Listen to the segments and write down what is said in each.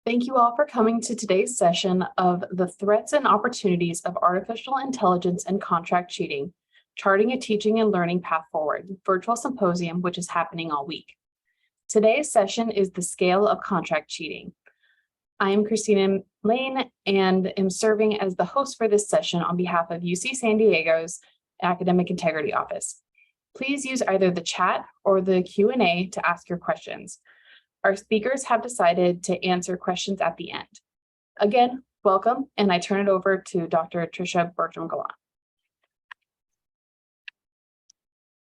Thank you all for coming to today's session of the Threats and Opportunities of Artificial Intelligence and Contract Cheating, Charting a Teaching and Learning Path Forward, virtual symposium, which is happening all week. Today's session is the scale of contract cheating. I am Christina Lane and am serving as the host for this session on behalf of UC San Diego's Academic Integrity Office. Please use either the chat or the Q&A to ask your questions. Our speakers have decided to answer questions at the end. Again, welcome, and I turn it over to Dr. Tricia Bertram-Gallant.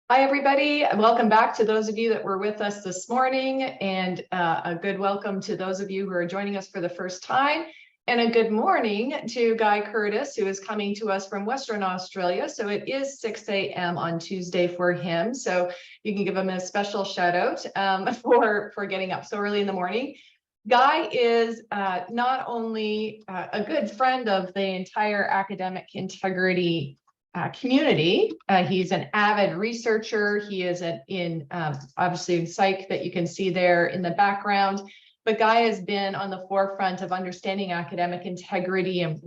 Hi, everybody. Welcome back to those of you that were with us this morning, and a good welcome to those of you who are joining us for the first time, and a good morning to Guy Curtis, who is coming to us from Western Australia. So it is 6 a.m. on Tuesday for him. So you can give him a special shout out for getting up so early in the morning. Guy is not only a good friend of the entire academic integrity community. He's an avid researcher. He is obviously in psych that you can see there in the background. But Guy has been on the forefront of understanding academic integrity and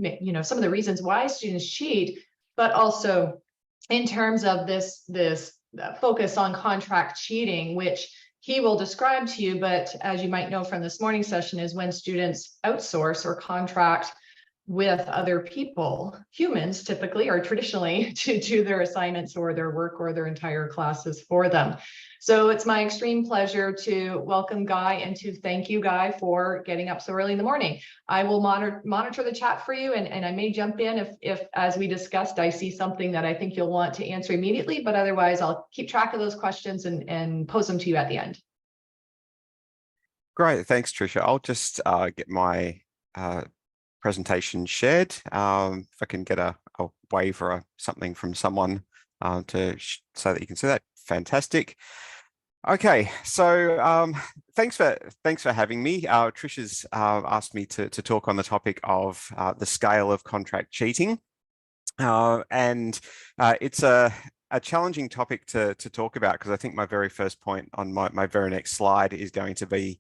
some of the reasons why students cheat, but also in terms of this focus on contract cheating, which he will describe to you. But as you might know from this morning's session, is when students outsource or contract with other people, humans typically or traditionally, to do their assignments or their work or their entire classes for them. So it's my extreme pleasure to welcome Guy and to thank you, Guy, for getting up so early in the morning. I will monitor the chat for you, and I may jump in if, as we discussed, I see something that I think you'll want to answer immediately, but otherwise I'll keep track of those questions and pose them to you at the end. Great, thanks, Tricia. I'll just get my presentation shared. If I can get a wave or something from someone so that you can see that, fantastic. Okay, so thanks for having me. Tricia's asked me to talk on the topic of the scale of contract cheating, and it's a challenging topic to talk about, because I think my very first point on my very next slide is going to be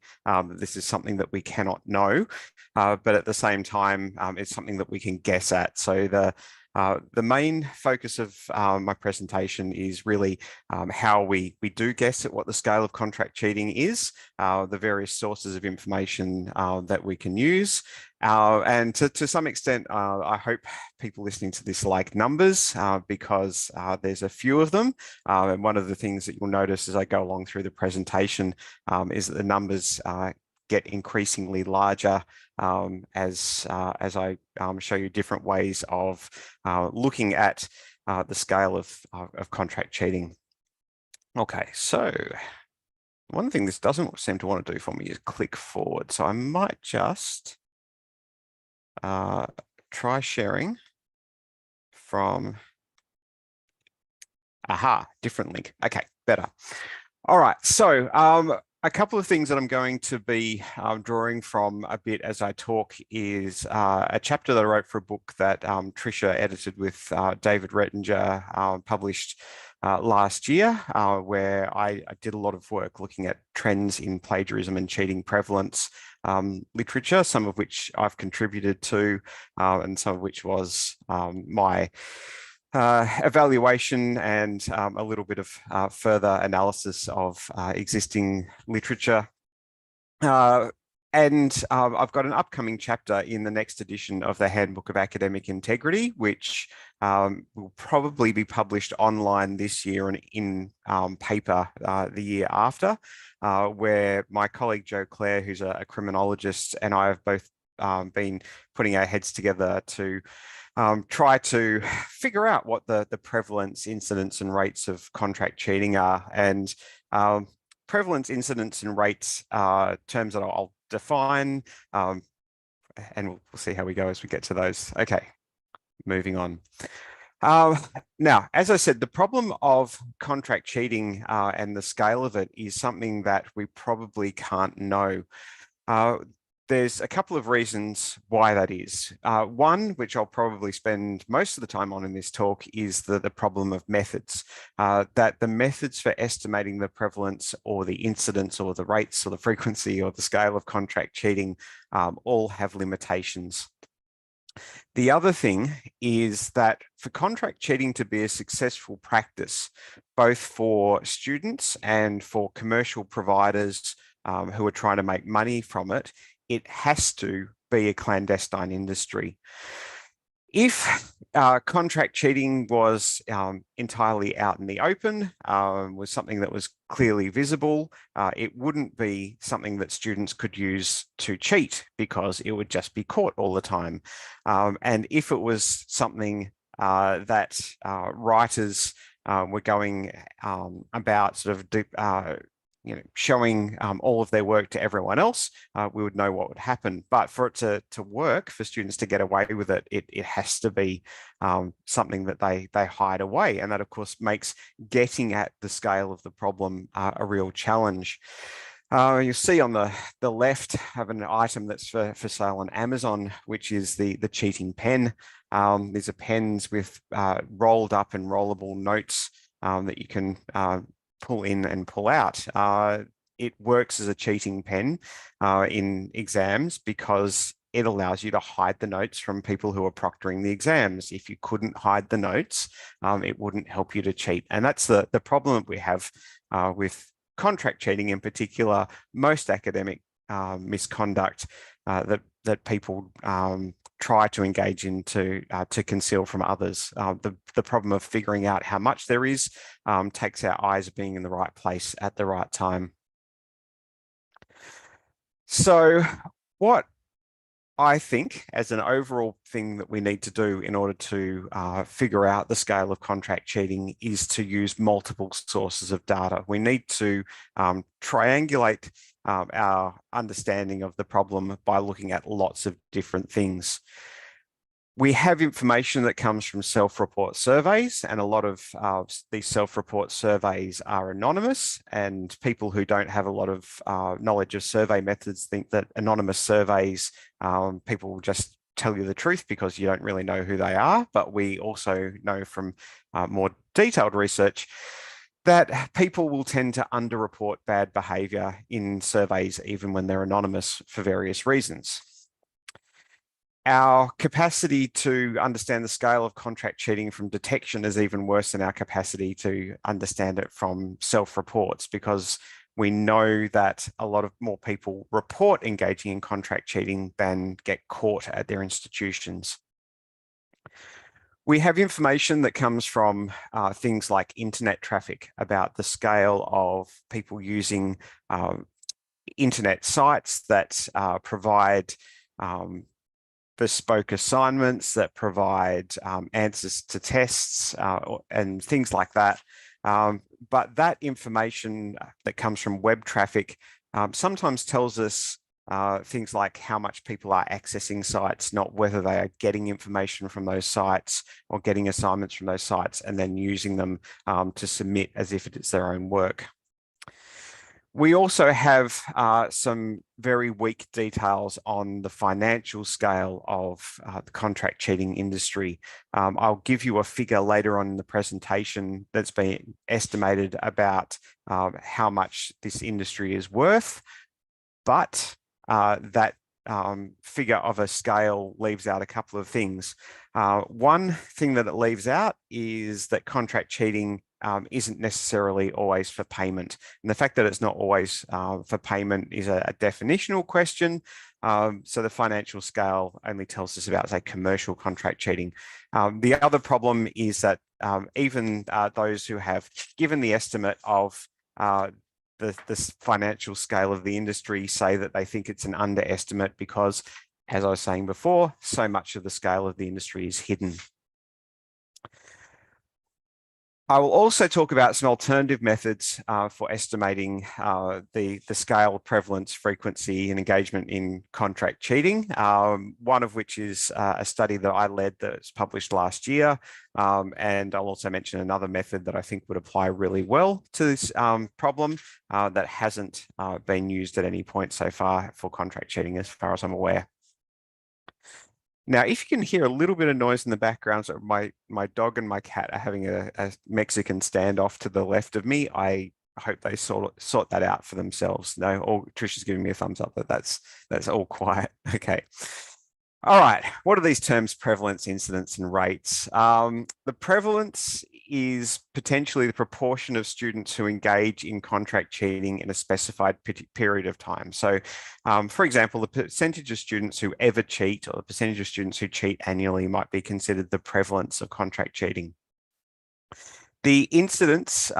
this is something that we cannot know, but at the same time it's something that we can guess at. So the main focus of my presentation is really how we do guess at what the scale of contract cheating is, the various sources of information that we can use, and to some extent, I hope people listening to this like numbers, because there's a few of them. And one of the things that you'll notice as I go along through the presentation is that the numbers get increasingly larger as I show you different ways of looking at the scale of contract cheating. Okay, so one thing this doesn't seem to want to do for me is click forward. So I might just try sharing from, different link. Okay, better. All right, so a couple of things that I'm going to be drawing from a bit as I talk is a chapter that I wrote for a book that Tricia edited with David Rettinger, published last year, where I did a lot of work looking at trends in plagiarism and cheating prevalence literature, some of which I've contributed to, and some of which was my evaluation and a little bit of further analysis of existing literature. And I've got an upcoming chapter in the next edition of the Handbook of Academic Integrity, which will probably be published online this year and in paper the year after, where my colleague Joe Clare, who's a criminologist, and I have both been putting our heads together to try to figure out what the prevalence, incidence and rates of contract cheating are. And prevalence, incidence and rates are terms that I'll define, and we'll see how we go as we get to those. Okay, moving on. Now, as I said, the problem of contract cheating and the scale of it is something that we probably can't know. there's a couple of reasons why that is. One, which I'll probably spend most of the time on in this talk, is the problem of methods, that the methods for estimating the prevalence or the incidence or the rates or the frequency or the scale of contract cheating all have limitations. The other thing is that for contract cheating to be a successful practice, both for students and for commercial providers who are trying to make money from it, it has to be a clandestine industry. If contract cheating was entirely out in the open, was something that was clearly visible, it wouldn't be something that students could use to cheat because it would just be caught all the time. And if it was something that writers were going about sort of showing all of their work to everyone else, we would know what would happen. But for it to work, for students to get away with it, it has to be something that they hide away. And that, of course, makes getting at the scale of the problem a real challenge. You'll see on the left have an item that's for sale on Amazon, which is the cheating pen. These are pens with rolled up and rollable notes that you can pull in and pull out. It works as a cheating pen in exams because it allows you to hide the notes from people who are proctoring the exams. If you couldn't hide the notes, it wouldn't help you to cheat. And that's the problem that we have with contract cheating in particular. Most academic misconduct that people try to engage in to conceal from others. The problem of figuring out how much there is takes our eyes being in the right place at the right time. So what I think as an overall thing that we need to do in order to figure out the scale of contract cheating is to use multiple sources of data. We need to triangulate our understanding of the problem by looking at lots of different things. We have information that comes from self-report surveys, and a lot of these self-report surveys are anonymous, and people who don't have a lot of knowledge of survey methods think that anonymous surveys, people will just tell you the truth because you don't really know who they are. But we also know from more detailed research that people will tend to underreport bad behaviour in surveys even when they're anonymous for various reasons. Our capacity to understand the scale of contract cheating from detection is even worse than our capacity to understand it from self-reports, because we know that a lot of more people report engaging in contract cheating than get caught at their institutions. We have information that comes from things like internet traffic about the scale of people using internet sites that provide bespoke assignments, that provide answers to tests and things like that. But that information that comes from web traffic sometimes tells us things like how much people are accessing sites, not whether they are getting information from those sites or getting assignments from those sites and then using them to submit as if it is their own work. We also have some very weak details on the financial scale of the contract cheating industry. I'll give you a figure later on in the presentation that's been estimated about how much this industry is worth, but that figure of a scale leaves out a couple of things. One thing that it leaves out is that contract cheating isn't necessarily always for payment. And the fact that it's not always for payment is a definitional question. So the financial scale only tells us about, say, commercial contract cheating. The other problem is that even those who have given the estimate of the financial scale of the industry say that they think it's an underestimate because, as I was saying before, so much of the scale of the industry is hidden. I will also talk about some alternative methods for estimating the scale, prevalence, frequency, and engagement in contract cheating. One of which is a study that I led that's published last year. And I'll also mention another method that I think would apply really well to this problem that hasn't been used at any point so far for contract cheating, as far as I'm aware. Now, if you can hear a little bit of noise in the background, so my dog and my cat are having a Mexican standoff to the left of me. I hope they sort that out for themselves. No, or Trisha's giving me a thumbs up that that's all quiet. Okay. All right, what are these terms, prevalence, incidence, and rates? The prevalence is potentially the proportion of students who engage in contract cheating in a specified period of time. So, for example, the percentage of students who ever cheat or the percentage of students who cheat annually might be considered the prevalence of contract cheating. The incidence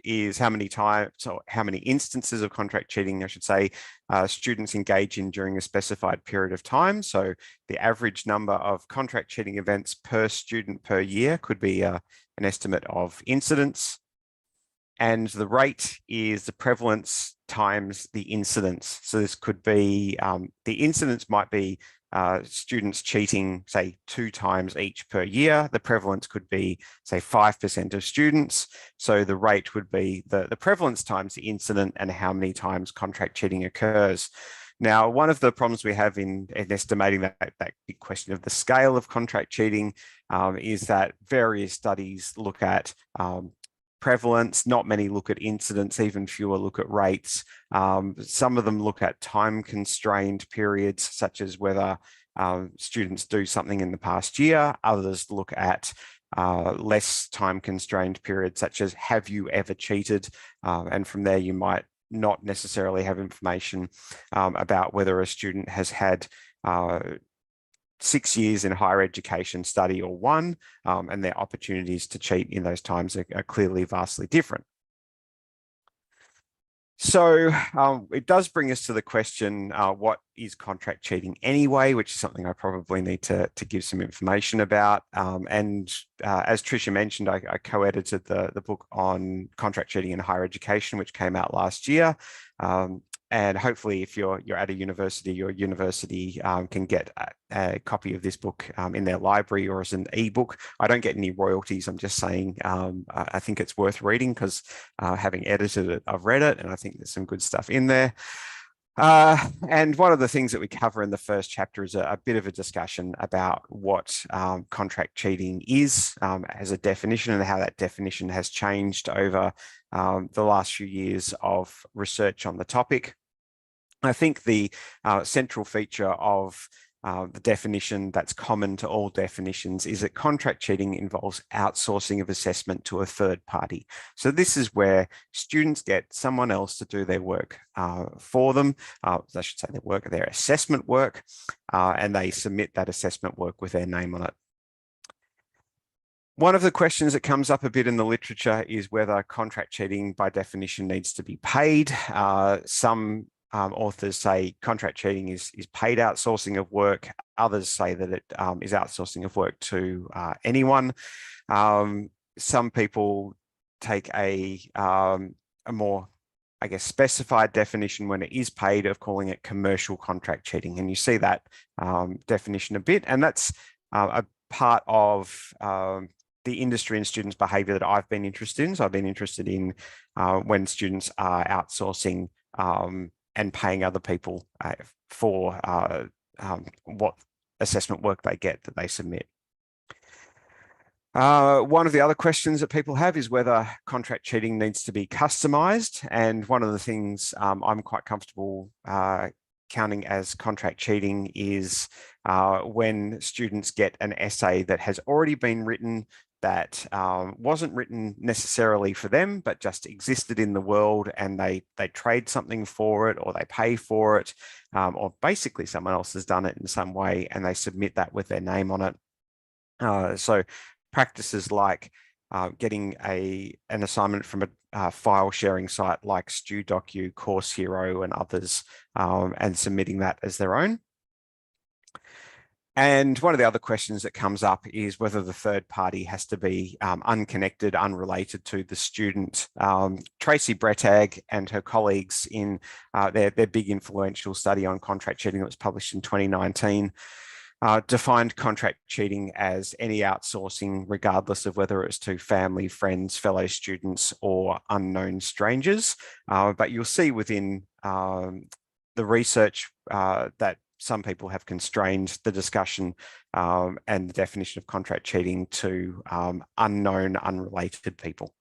is how many times, or how many instances of contract cheating, I should say, students engage in during a specified period of time. So the average number of contract cheating events per student per year could be an estimate of incidence. And the rate is the prevalence times the incidence. So this could be, the incidence might be students cheating, say, 2 times each per year. The prevalence could be, say, 5% of students. So the rate would be the prevalence times the incident and how many times contract cheating occurs. Now, one of the problems we have in estimating that big question of the scale of contract cheating is that various studies look at prevalence, not many look at incidents, even fewer look at rates. Some of them look at time constrained periods, such as whether students do something in the past year. Others look at less time constrained periods, such as have you ever cheated? And from there, you might not necessarily have information about whether a student has had 6 years in higher education study or 1, and their opportunities to cheat in those times are clearly vastly different. So it does bring us to the question, what is contract cheating anyway, which is something I probably need to give some information about. And as Tricia mentioned, I co-edited the book on contract cheating in higher education, which came out last year. And hopefully, if you're at a university, your university can get a copy of this book in their library or as an ebook. I don't get any royalties. I'm just saying I think it's worth reading because having edited it, I've read it, and I think there's some good stuff in there. And one of the things that we cover in the first chapter is a bit of a discussion about what contract cheating is as a definition and how that definition has changed over the last few years of research on the topic. I think the central feature of the definition that's common to all definitions is that contract cheating involves outsourcing of assessment to a third party. So this is where students get someone else to do their work for them. I should say their assessment work, and they submit that assessment work with their name on it. One of the questions that comes up a bit in the literature is whether contract cheating by definition needs to be paid. Some authors say contract cheating is paid outsourcing of work. Others say that it is outsourcing of work to anyone. Some people take a more, I guess, specified definition when it is paid of calling it commercial contract cheating. And you see that definition a bit. And that's a part of the industry and students' behaviour that I've been interested in. So I've been interested in when students are outsourcing and paying other people for what assessment work they get that they submit. One of the other questions that people have is whether contract cheating needs to be customised. And one of the things I'm quite comfortable counting as contract cheating is when students get an essay that has already been written that wasn't written necessarily for them, but just existed in the world, and they trade something for it, or they pay for it, or basically someone else has done it in some way, and they submit that with their name on it. So practices like getting an assignment from a file sharing site like StuDocu, Course Hero, and others, and submitting that as their own. And one of the other questions that comes up is whether the third party has to be unconnected, unrelated to the student. Tracy Brettag and her colleagues in their big influential study on contract cheating that was published in 2019 defined contract cheating as any outsourcing, regardless of whether it's to family, friends, fellow students, or unknown strangers. But you'll see within the research that some people have constrained the discussion and the definition of contract cheating to unknown, unrelated people.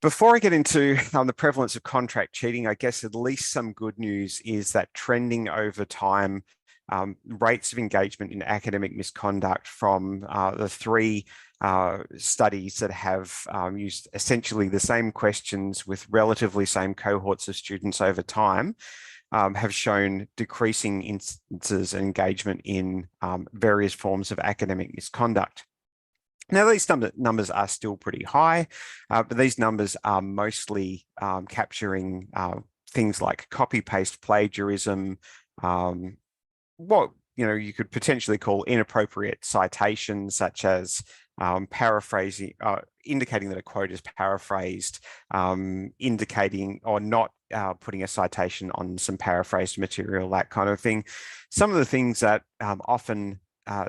Before I get into the prevalence of contract cheating, I guess at least some good news is that trending over time, rates of engagement in academic misconduct from the three studies that have used essentially the same questions with relatively same cohorts of students over time have shown decreasing instances and engagement in various forms of academic misconduct. Now, these numbers are still pretty high, but these numbers are mostly capturing things like copy-paste plagiarism, what you could potentially call inappropriate citations, such as paraphrasing, indicating that a quote is paraphrased, indicating or not putting a citation on some paraphrased material, that kind of thing. Some of the things that often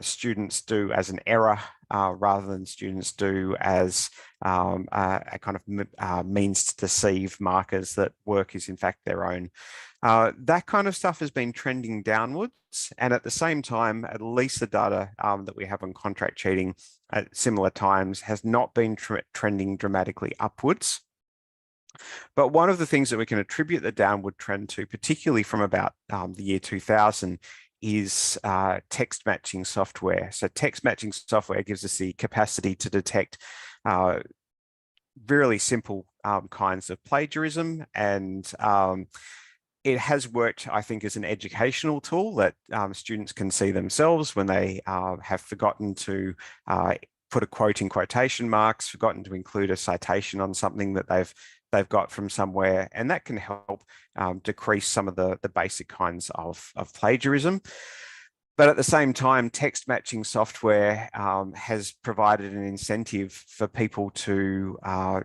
students do as an error rather than students do as a kind of means to deceive markers that work is in fact their own. That kind of stuff has been trending downwards, and at the same time, at least the data that we have on contract cheating at similar times has not been trending dramatically upwards. But one of the things that we can attribute the downward trend to, particularly from about the year 2000, is text matching software. So text matching software gives us the capacity to detect really simple kinds of plagiarism, and it has worked, I think, as an educational tool that students can see themselves when they have forgotten to put a quote in quotation marks, forgotten to include a citation on something that they've got from somewhere, and that can help decrease some of the basic kinds of plagiarism. But at the same time, text matching software has provided an incentive for people to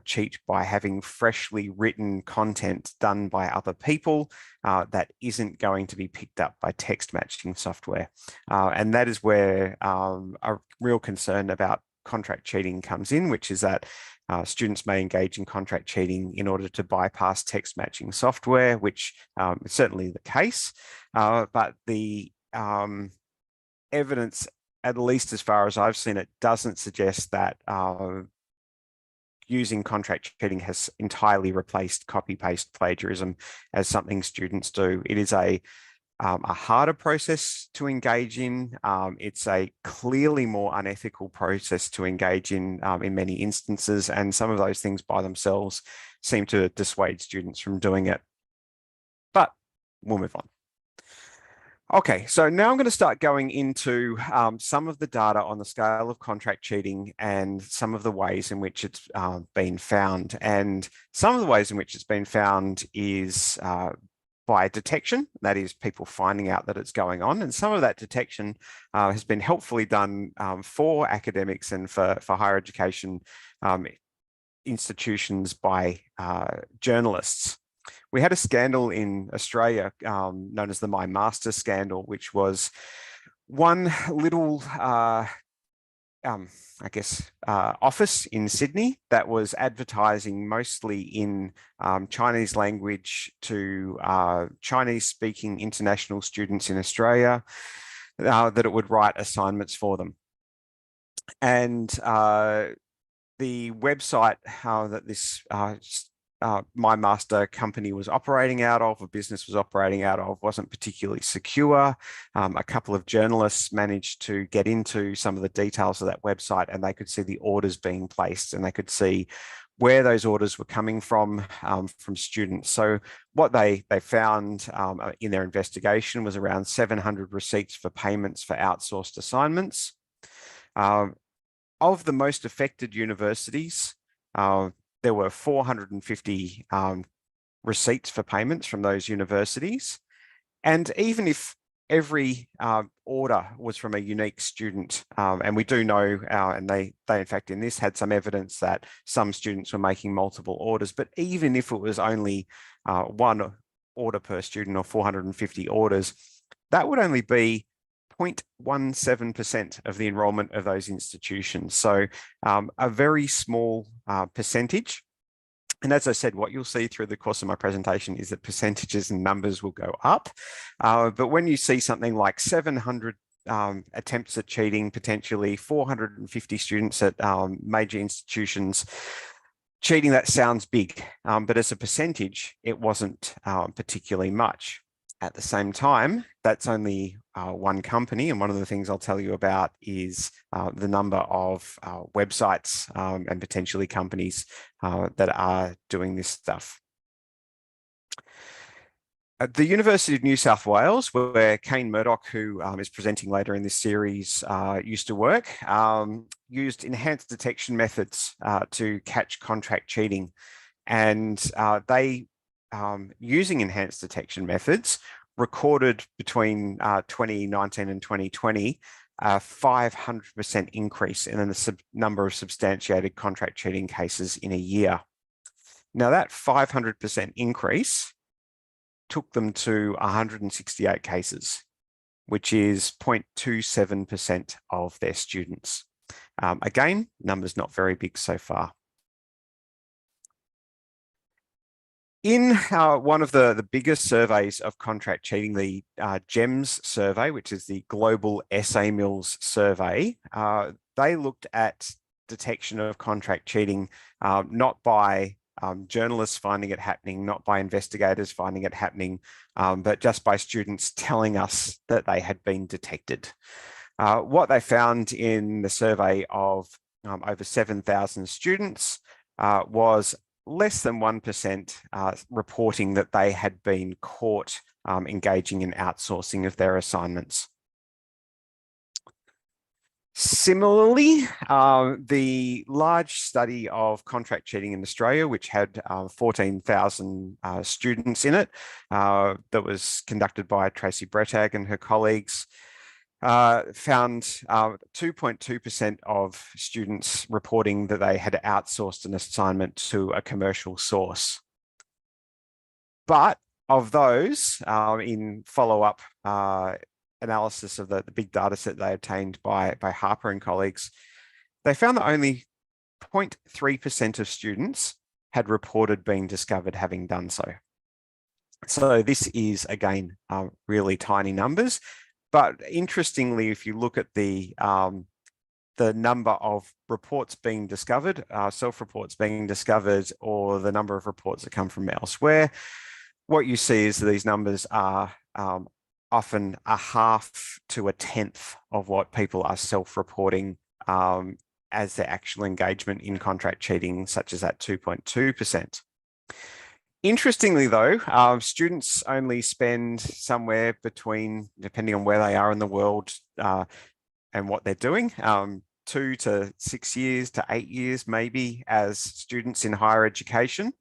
cheat by having freshly written content done by other people that isn't going to be picked up by text matching software. And that is where a real concern about contract cheating comes in, which is that students may engage in contract cheating in order to bypass text matching software, which is certainly the case. But the evidence, at least as far as I've seen it, doesn't suggest that using contract cheating has entirely replaced copy-paste plagiarism as something students do. It is a harder process to engage in. It's a clearly more unethical process to engage in many instances, and some of those things by themselves seem to dissuade students from doing it. But we'll move on. Okay, so now I'm going to start going into some of the data on the scale of contract cheating and some of the ways in which it's been found. And some of the ways in which it's been found is by detection, that is people finding out that it's going on. And some of that detection has been helpfully done for academics and for higher education institutions by journalists. We had a scandal in Australia known as the My Master scandal, which was one little, office in Sydney that was advertising mostly in Chinese language to Chinese-speaking international students in Australia, that it would write assignments for them. And the website that this My Master company was operating out of, a business was operating out of, wasn't particularly secure. A couple of journalists managed to get into some of the details of that website, and they could see the orders being placed, and they could see where those orders were coming from students. So what they found in their investigation was around 700 receipts for payments for outsourced assignments. Of the most affected universities, there were 450 receipts for payments from those universities. And even if every order was from a unique student. And we do know, and they in fact in this had some evidence that some students were making multiple orders, but even if it was only one order per student or 450 orders, that would only be 0.17% of the enrollment of those institutions. So a very small percentage. And as I said, what you'll see through the course of my presentation is that percentages and numbers will go up. But when you see something like 700 attempts at cheating, potentially 450 students at major institutions, cheating, that sounds big, but as a percentage, it wasn't particularly much. At the same time, that's only one company. And one of the things I'll tell you about is the number of websites and potentially companies that are doing this stuff. At the University of New South Wales, where Kane Murdoch, who is presenting later in this series, used to work, used enhanced detection methods to catch contract cheating. And they, using enhanced detection methods, recorded between 2019 and 2020 a 500% increase in the number of substantiated contract cheating cases in a year. Now that 500% increase took them to 168 cases, which is 0.27% of their students. Again, numbers not very big so far. In one of the biggest surveys of contract cheating, the GEMS survey, which is the Global SA Mills survey, they looked at detection of contract cheating, not by journalists finding it happening, not by investigators finding it happening, but just by students telling us that they had been detected. What they found in the survey of over 7,000 students was less than 1% reporting that they had been caught engaging in outsourcing of their assignments. Similarly, the large study of contract cheating in Australia, which had 14,000 students in it, that was conducted by Tracy Brettag and her colleagues, found 2.2% of students reporting that they had outsourced an assignment to a commercial source. But of those, in follow-up analysis of the big data set they obtained by Harper and colleagues, they found that only 0.3% of students had reported being discovered having done so. So this is, again, really tiny numbers. But interestingly, if you look at the number of reports being discovered, self-reports being discovered, or the number of reports that come from elsewhere, what you see is that these numbers are often a half to a tenth of what people are self-reporting as their actual engagement in contract cheating, such as that 2.2%. Interestingly, though, students only spend somewhere between, depending on where they are in the world and what they're doing, 2 to 6 years to 8 years, maybe, as students in higher education.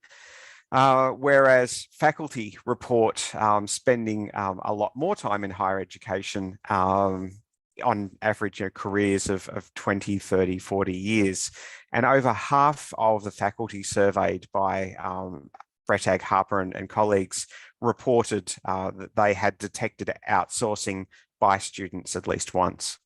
Whereas faculty report spending a lot more time in higher education, on average, careers of 20, 30, 40 years. And over half of the faculty surveyed by Brettag, Harper and colleagues reported that they had detected outsourcing by students at least once.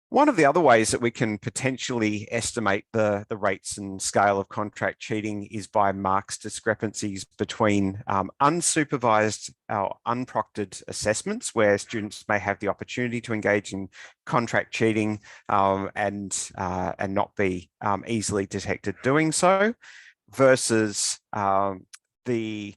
One of the other ways that we can potentially estimate the rates and scale of contract cheating is by marks discrepancies between unsupervised or unproctored assessments, where students may have the opportunity to engage in contract cheating and not be easily detected doing so, versus the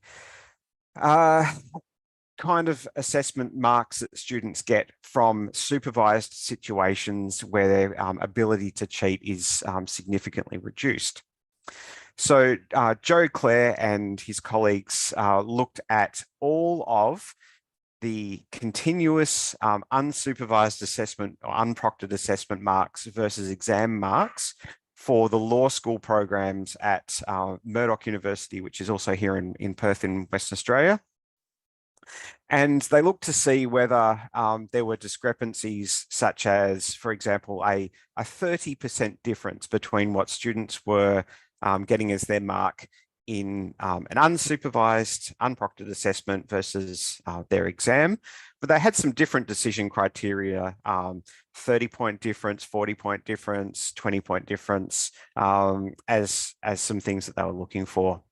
kind of assessment marks that students get from supervised situations where their ability to cheat is significantly reduced. So Joe Clare and his colleagues looked at all of the continuous unsupervised assessment or unproctored assessment marks versus exam marks for the law school programs at Murdoch University, which is also here in Perth in Western Australia, And they looked to see whether there were discrepancies such as, for example, a 30% difference between what students were getting as their mark in an unsupervised, unproctored assessment versus their exam. But they had some different decision criteria, 30-point difference, 40-point difference, 20-point difference, as some things that they were looking for.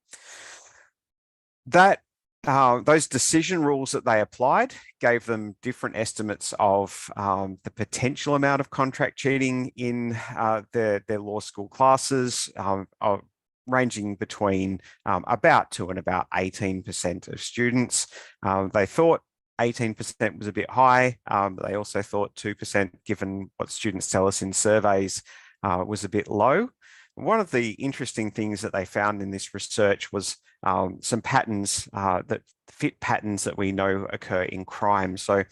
Those decision rules that they applied gave them different estimates of the potential amount of contract cheating in their law school classes, ranging between about 2 and about 18% of students. They thought 18% was a bit high, but they also thought 2%, given what students tell us in surveys, was a bit low. One of the interesting things that they found in this research was some patterns that fit patterns that we know occur in crime. So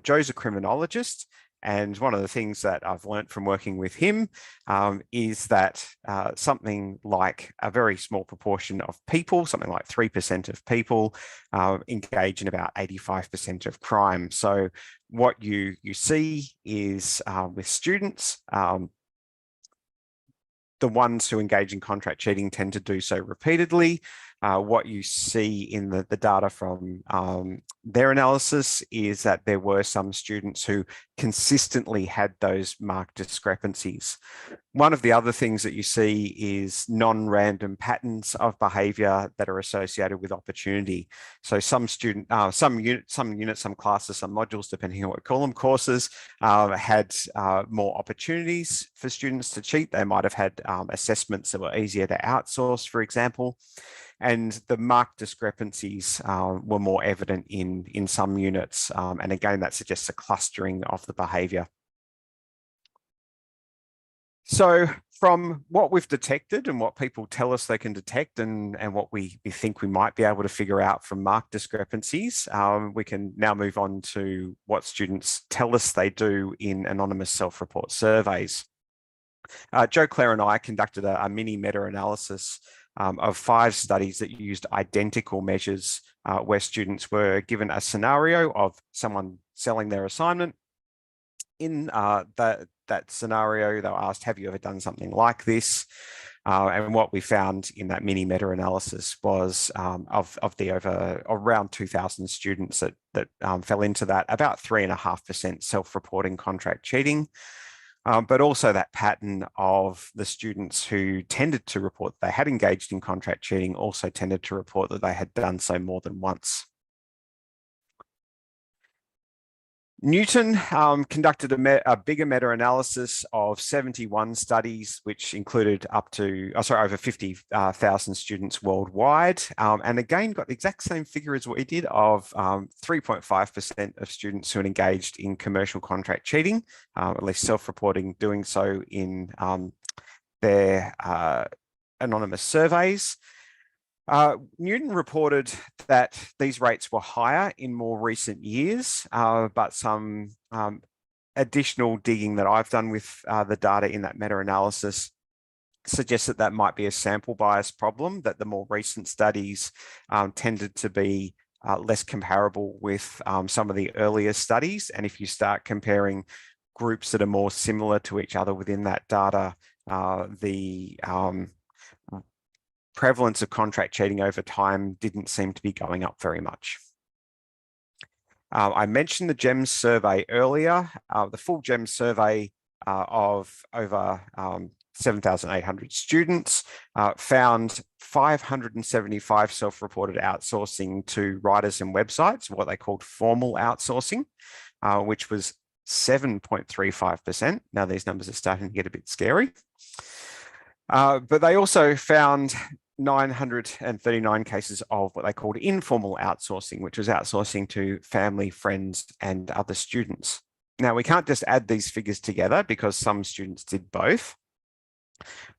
Joe's a criminologist, and one of the things that I've learned from working with him is that something like a very small proportion of people, something like 3% of people, engage in about 85% of crime. So what you see is with students, the ones who engage in contract cheating tend to do so repeatedly. What you see in the data from their analysis is that there were some students who consistently had those marked discrepancies. One of the other things that you see is non-random patterns of behaviour that are associated with opportunity. So some units, some classes, some modules, depending on what we call them, courses, had more opportunities for students to cheat. They might have had assessments that were easier to outsource, for example. And the marked discrepancies were more evident in some units. And again, that suggests a clustering of the behaviour. So from what we've detected and what people tell us they can detect and what we think we might be able to figure out from marked discrepancies, we can now move on to what students tell us they do in anonymous self-report surveys. Joe, Claire and I conducted a mini meta-analysis of 5 studies that used identical measures where students were given a scenario of someone selling their assignment. In that scenario, they were asked, have you ever done something like this? And what we found in that mini meta-analysis was of the over around 2,000 students that fell into that, about 3.5% self-reporting contract cheating. But also that pattern of the students who tended to report they had engaged in contract cheating also tended to report that they had done so more than once. Newton conducted a bigger meta-analysis of 71 studies, which included over 50,000 students worldwide. And again, got the exact same figure as what we did of 3.5% of students who had engaged in commercial contract cheating, at least self-reporting doing so in their anonymous surveys. Newton reported that these rates were higher in more recent years, but some additional digging that I've done with the data in that meta-analysis suggests that might be a sample bias problem, that the more recent studies tended to be less comparable with some of the earlier studies. And if you start comparing groups that are more similar to each other within that data, the prevalence of contract cheating over time didn't seem to be going up very much. I mentioned the GEMS survey earlier. The full GEMS survey of over 7,800 students found 575 self-reported outsourcing to writers and websites, what they called formal outsourcing, which was 7.35%. Now these numbers are starting to get a bit scary. But they also found 939 cases of what they called informal outsourcing, which was outsourcing to family, friends, and other students. Now, we can't just add these figures together because some students did both.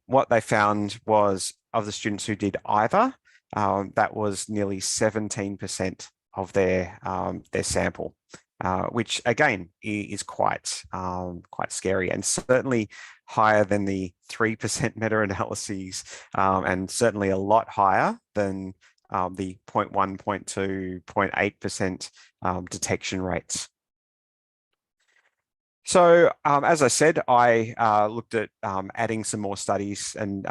What they found was of the students who did either, that was nearly 17% of their sample. Which again is quite scary and certainly higher than the 3% meta-analyses and certainly a lot higher than the 0.1, 0.2, 0.8% detection rates. So as I said, I looked at adding some more studies and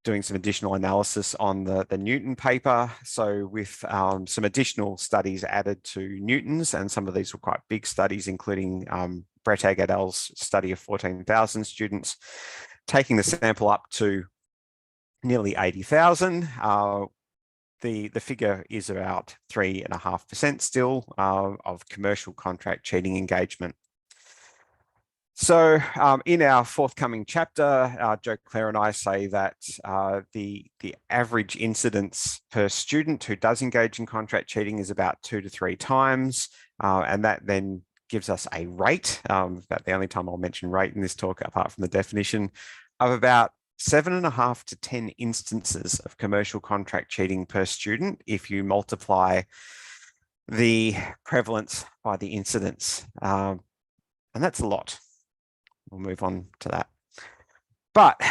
doing some additional analysis on the Newton paper. So with some additional studies added to Newton's, and some of these were quite big studies, including Brett et al.'s study of 14,000 students, taking the sample up to nearly 80,000. The figure is about 3.5% still of commercial contract cheating engagement. So in our forthcoming chapter, Jo Claire and I say that the average incidence per student who does engage in contract cheating is about 2 to 3 times, and that then gives us a rate, about the only time I'll mention rate in this talk apart from the definition, of about 7.5 to 10 instances of commercial contract cheating per student if you multiply the prevalence by the incidence, and that's a lot. We'll move on to that. But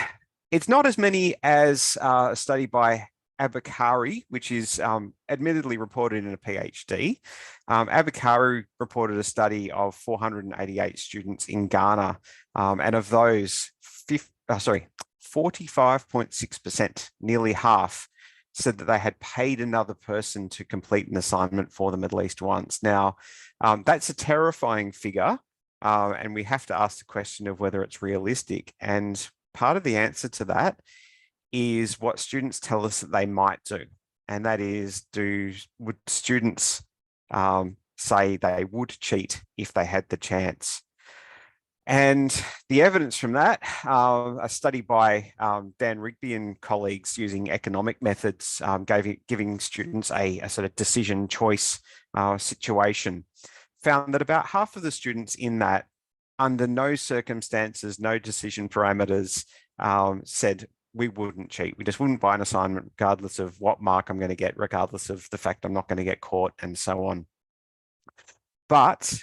it's not as many as a study by Abakari, which is admittedly reported in a PhD. Abakari reported a study of 488 students in Ghana, and of those, 45.6%, nearly half, said that they had paid another person to complete an assignment for them at least once. Now, that's a terrifying figure. And we have to ask the question of whether it's realistic. And part of the answer to that is what students tell us that they might do. And that is, would students say they would cheat if they had the chance? And the evidence from that, a study by Dan Rigby and colleagues using economic methods, giving students a sort of decision choice situation, found that about half of the students in that, under no circumstances, no decision parameters, said we wouldn't cheat. We just wouldn't buy an assignment regardless of what mark I'm going to get, regardless of the fact I'm not going to get caught, and so on. But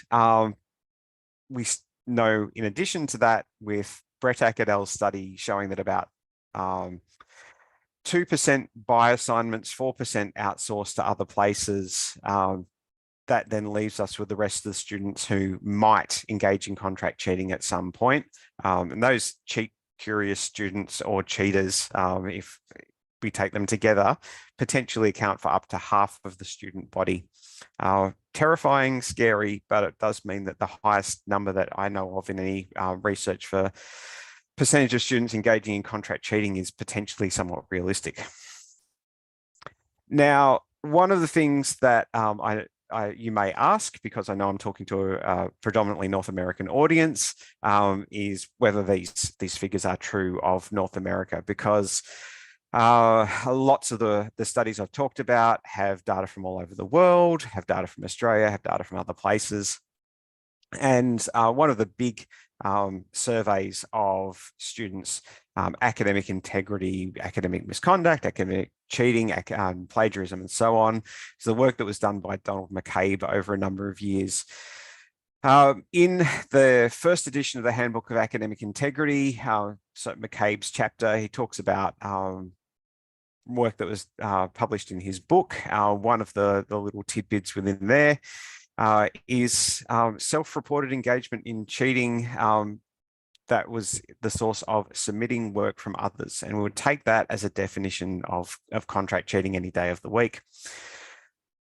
we know, in addition to that, with Brett et al.'s study showing that about 2% buy assignments, 4% outsourced to other places, that then leaves us with the rest of the students who might engage in contract cheating at some point. And those curious students or cheaters, if we take them together, potentially account for up to half of the student body. Terrifying, scary, but it does mean that the highest number that I know of in any research for percentage of students engaging in contract cheating is potentially somewhat realistic. Now, one of the things that you may ask, because I know I'm talking to a predominantly North American audience, is whether these figures are true of North America, because lots of the studies I've talked about have data from all over the world, have data from Australia, have data from other places. And one of the big surveys of students' academic integrity, academic misconduct, academic cheating, plagiarism, and so on. So the work that was done by Donald McCabe over a number of years. In the first edition of the Handbook of Academic Integrity, so McCabe's chapter, he talks about work that was published in his book. One of the little tidbits within there is self-reported engagement in cheating that was the source of submitting work from others. And we would take that as a definition of contract cheating any day of the week.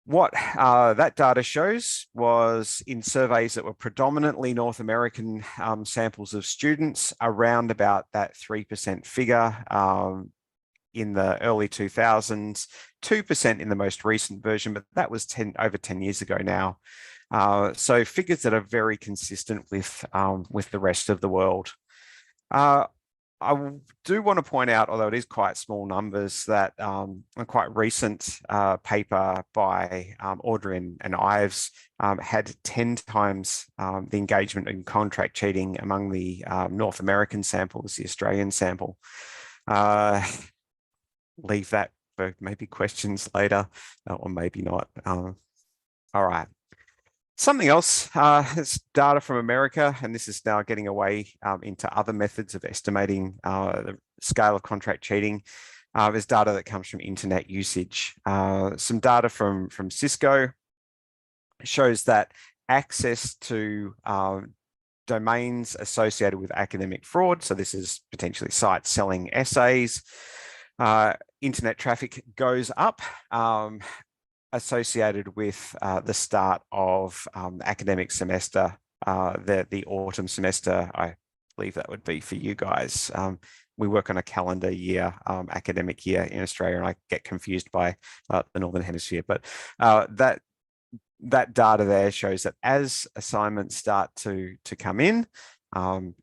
What that data shows was, in surveys that were predominantly North American samples of students, around about that 3% figure in the early 2000s, 2% in the most recent version, but that was over 10 years ago now. So figures that are very consistent with the rest of the world. I do want to point out, although it is quite small numbers, that a quite recent paper by Audrey and Ives had 10 times the engagement in contract cheating among the North American sample as the Australian sample. Leave that for maybe questions later, or maybe not. All right. Something else, it's data from America, and this is now getting away into other methods of estimating the scale of contract cheating. is data that comes from internet usage. Some data from Cisco shows that access to domains associated with academic fraud, so this is potentially sites selling essays, internet traffic goes up, associated with the start of academic semester, the autumn semester. I believe that would be for you guys. We work on a calendar year, academic year in Australia, and I get confused by the Northern Hemisphere, but that data there shows that as assignments start to come in,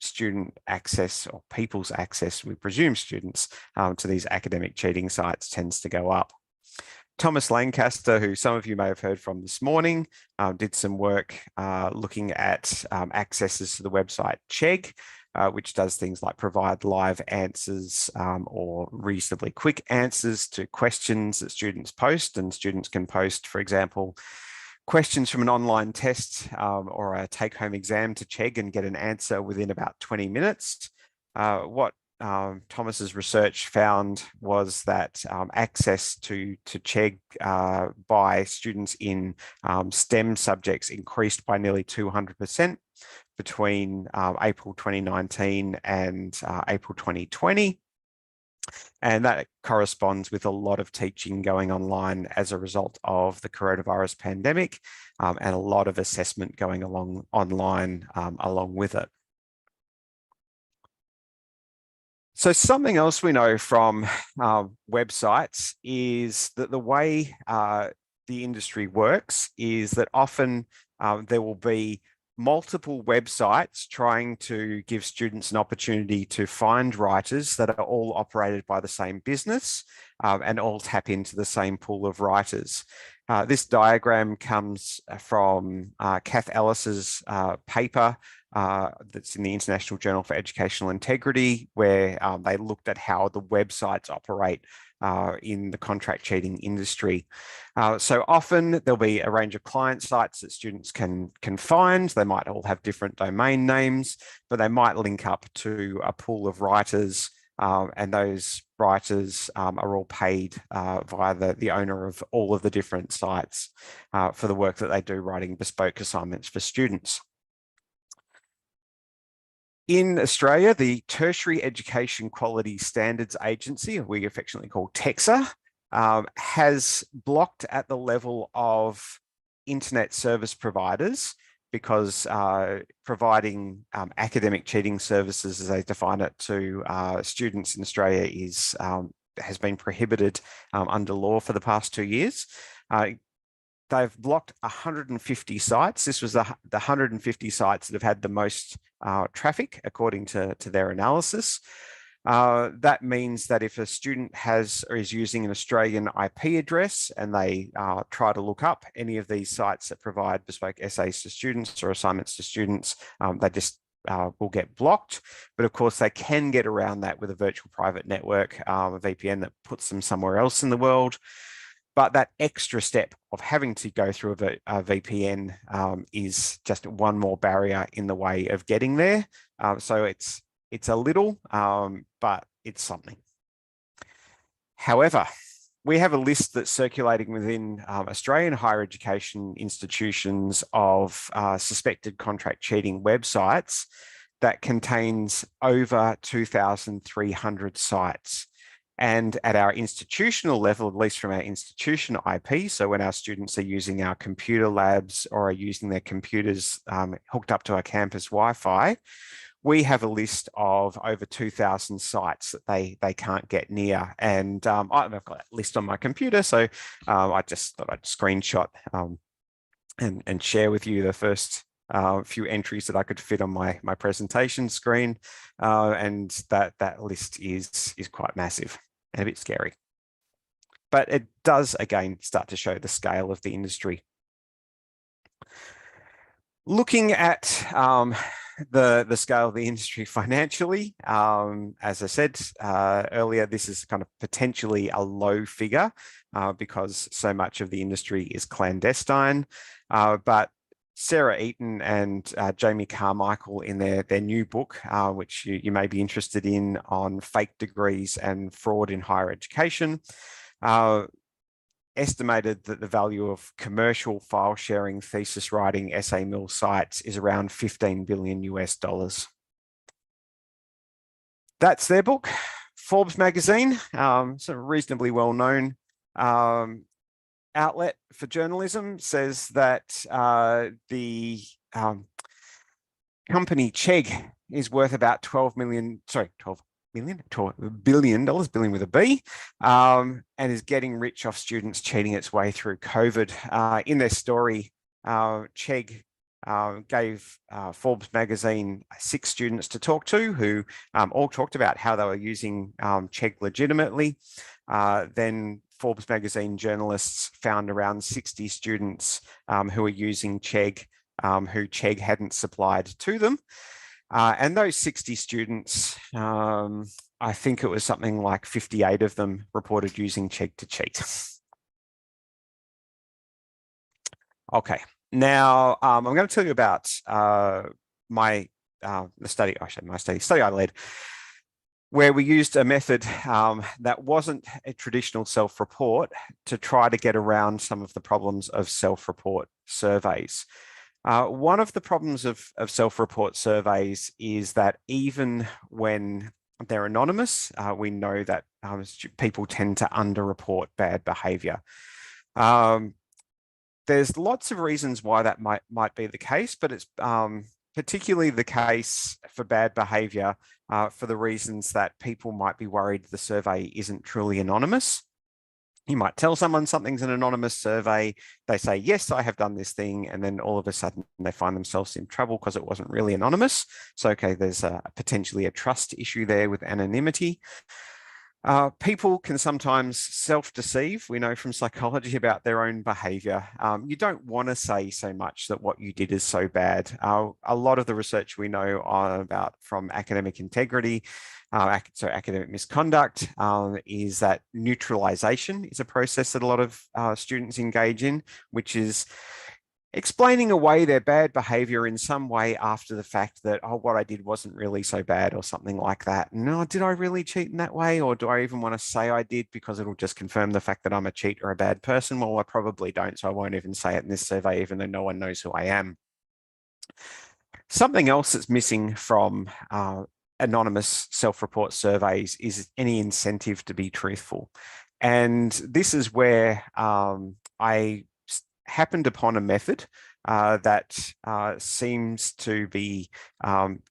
student access, or people's access, we presume students, to these academic cheating sites tends to go up. Thomas Lancaster, who some of you may have heard from this morning, did some work looking at accesses to the website Chegg, which does things like provide live answers or reasonably quick answers to questions that students post. And students can post, for example, questions from an online test or a take-home exam to Chegg and get an answer within about 20 minutes. What Thomas's research found was that access to Chegg by students in STEM subjects increased by nearly 200% between April 2019 and April 2020. And that corresponds with a lot of teaching going online as a result of the coronavirus pandemic, and a lot of assessment going along online along with it. So something else we know from websites is that the way the industry works is that often there will be multiple websites trying to give students an opportunity to find writers that are all operated by the same business and all tap into the same pool of writers. This diagram comes from Kath Ellis's paper that's in the International Journal for Educational Integrity, where they looked at how the websites operate in the contract cheating industry. So often there'll be a range of client sites that students can find. They might all have different domain names, but they might link up to a pool of writers, and those writers are all paid via the owner of all of the different sites for the work that they do writing bespoke assignments for students. In Australia, the Tertiary Education Quality Standards Agency, we affectionately call TEQSA, has blocked at the level of internet service providers because providing academic cheating services, as they define it, to students in Australia has been prohibited under law for the past 2 years. They've blocked 150 sites. This was the 150 sites that have had the most traffic, according to their analysis. That means that if a student has or is using an Australian IP address and they try to look up any of these sites that provide bespoke essays to students or assignments to students, they just will get blocked. But of course, they can get around that with a virtual private network, a VPN that puts them somewhere else in the world. But that extra step of having to go through a VPN is just one more barrier in the way of getting there. So it's a little, but it's something. However, we have a list that's circulating within Australian higher education institutions of suspected contract cheating websites that contains over 2,300 sites. And at our institutional level, at least from our institution IP, so when our students are using our computer labs or are using their computers hooked up to our campus Wi-Fi, we have a list of over 2,000 sites that they can't get near. And I've got that list on my computer, so I just thought I'd screenshot and share with you the first few entries that I could fit on my presentation screen, and that list is quite massive and a bit scary. But it does again start to show the scale of the industry. Looking at the scale of the industry financially, as I said earlier, this is kind of potentially a low figure because so much of the industry is clandestine, but Sarah Eaton and Jamie Carmichael in their new book, which you may be interested in, on fake degrees and fraud in higher education, estimated that the value of commercial file sharing, thesis writing, essay mill sites is around 15 billion US dollars. That's their book. Forbes magazine, sort of reasonably well known outlet for journalism, says that the company Chegg is worth about $12 billion, billion with a B, and is getting rich off students cheating its way through COVID. In their story, Chegg gave Forbes magazine 6 students to talk to who all talked about how they were using Chegg legitimately. Then Forbes magazine journalists found around 60 students who were using Chegg, who Chegg hadn't supplied to them. And those 60 students, I think it was something like 58 of them reported using Chegg to cheat. Okay, now I'm going to tell you about my study I led, where we used a method that wasn't a traditional self-report to try to get around some of the problems of self-report surveys. One of the problems of self-report surveys is that even when they're anonymous, we know that people tend to underreport bad behavior. There's lots of reasons why that might be the case, but it's particularly the case for bad behavior for the reasons that people might be worried the survey isn't truly anonymous. You might tell someone something's an anonymous survey, they say, yes, I have done this thing, and then all of a sudden they find themselves in trouble because it wasn't really anonymous. So, okay, there's potentially a trust issue there with anonymity. People can sometimes self-deceive. We know from psychology about their own behavior. You don't want to say so much that what you did is so bad. A lot of the research we know about from academic integrity, so academic misconduct, is that neutralization is a process that a lot of students engage in, which is explaining away their bad behavior in some way after the fact that, oh, what I did wasn't really so bad or something like that. No, did I really cheat in that way? Or do I even want to say I did because it'll just confirm the fact that I'm a cheat or a bad person? Well, I probably don't, so I won't even say it in this survey, even though no one knows who I am. Something else that's missing from anonymous self-report surveys is any incentive to be truthful. And this is where I happened upon a method that seems to be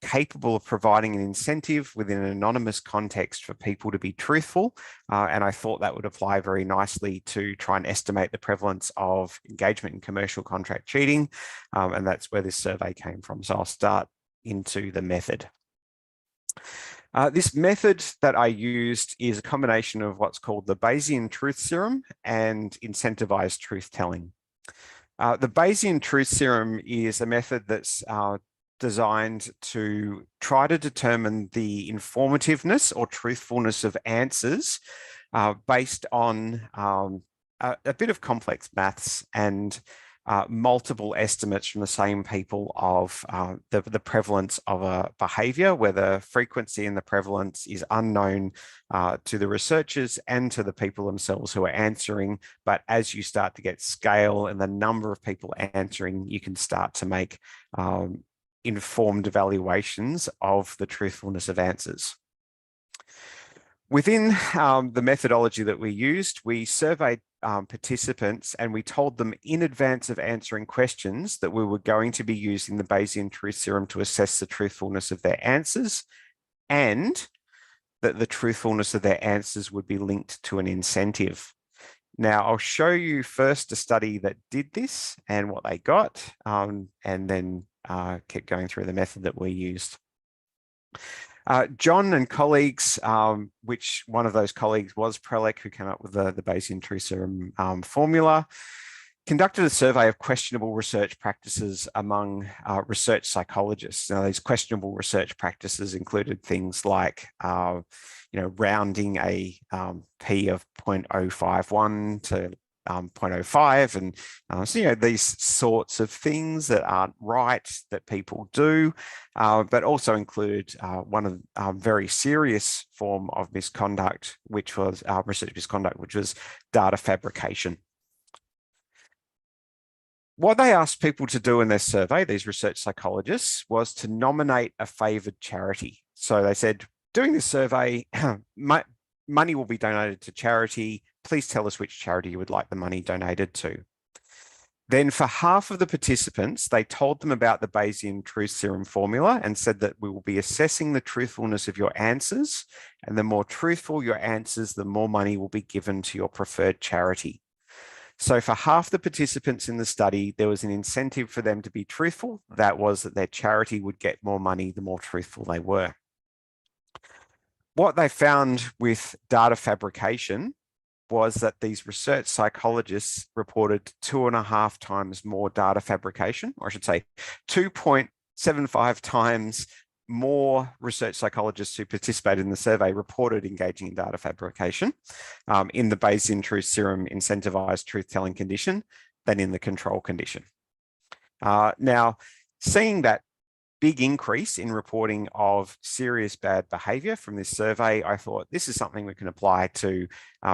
capable of providing an incentive within an anonymous context for people to be truthful. And I thought that would apply very nicely to try and estimate the prevalence of engagement in commercial contract cheating. And that's where this survey came from. So I'll start into the method. This method that I used is a combination of what's called the Bayesian truth serum and incentivized truth telling. The Bayesian truth serum is a method that's designed to try to determine the informativeness or truthfulness of answers based on a bit of complex maths and multiple estimates from the same people of the prevalence of a behavior, where the frequency and the prevalence is unknown to the researchers and to the people themselves who are answering. But as you start to get scale and the number of people answering, you can start to make informed evaluations of the truthfulness of answers. Within the methodology that we used, we surveyed participants and we told them in advance of answering questions that we were going to be using the Bayesian truth serum to assess the truthfulness of their answers, and that the truthfulness of their answers would be linked to an incentive. Now, I'll show you first a study that did this and what they got, and then keep going through the method that we used. John and colleagues, which one of those colleagues was Prelec, who came up with the Bayesian truth serum formula, conducted a survey of questionable research practices among research psychologists. Now, these questionable research practices included things like, rounding a p of 0.051 to 0.05. And so, you know, these sorts of things that aren't right that people do, but also included one of very serious form of misconduct, which was research misconduct, which was data fabrication. What they asked people to do in their survey, these research psychologists, was to nominate a favoured charity. So they said, doing this survey, money will be donated to charity. Please tell us which charity you would like the money donated to. Then for half of the participants, they told them about the Bayesian truth serum formula and said that we will be assessing the truthfulness of your answers. And the more truthful your answers, the more money will be given to your preferred charity. So for half the participants in the study, there was an incentive for them to be truthful. That was that their charity would get more money the more truthful they were. What they found with data fabrication was that these research psychologists reported 2.5 times more data fabrication, or I should say 2.75 times more research psychologists who participated in the survey reported engaging in data fabrication in the Bayesian truth serum incentivized truth-telling condition than in the control condition. Now, seeing that big increase in reporting of serious bad behavior from this survey, I thought this is something we can apply to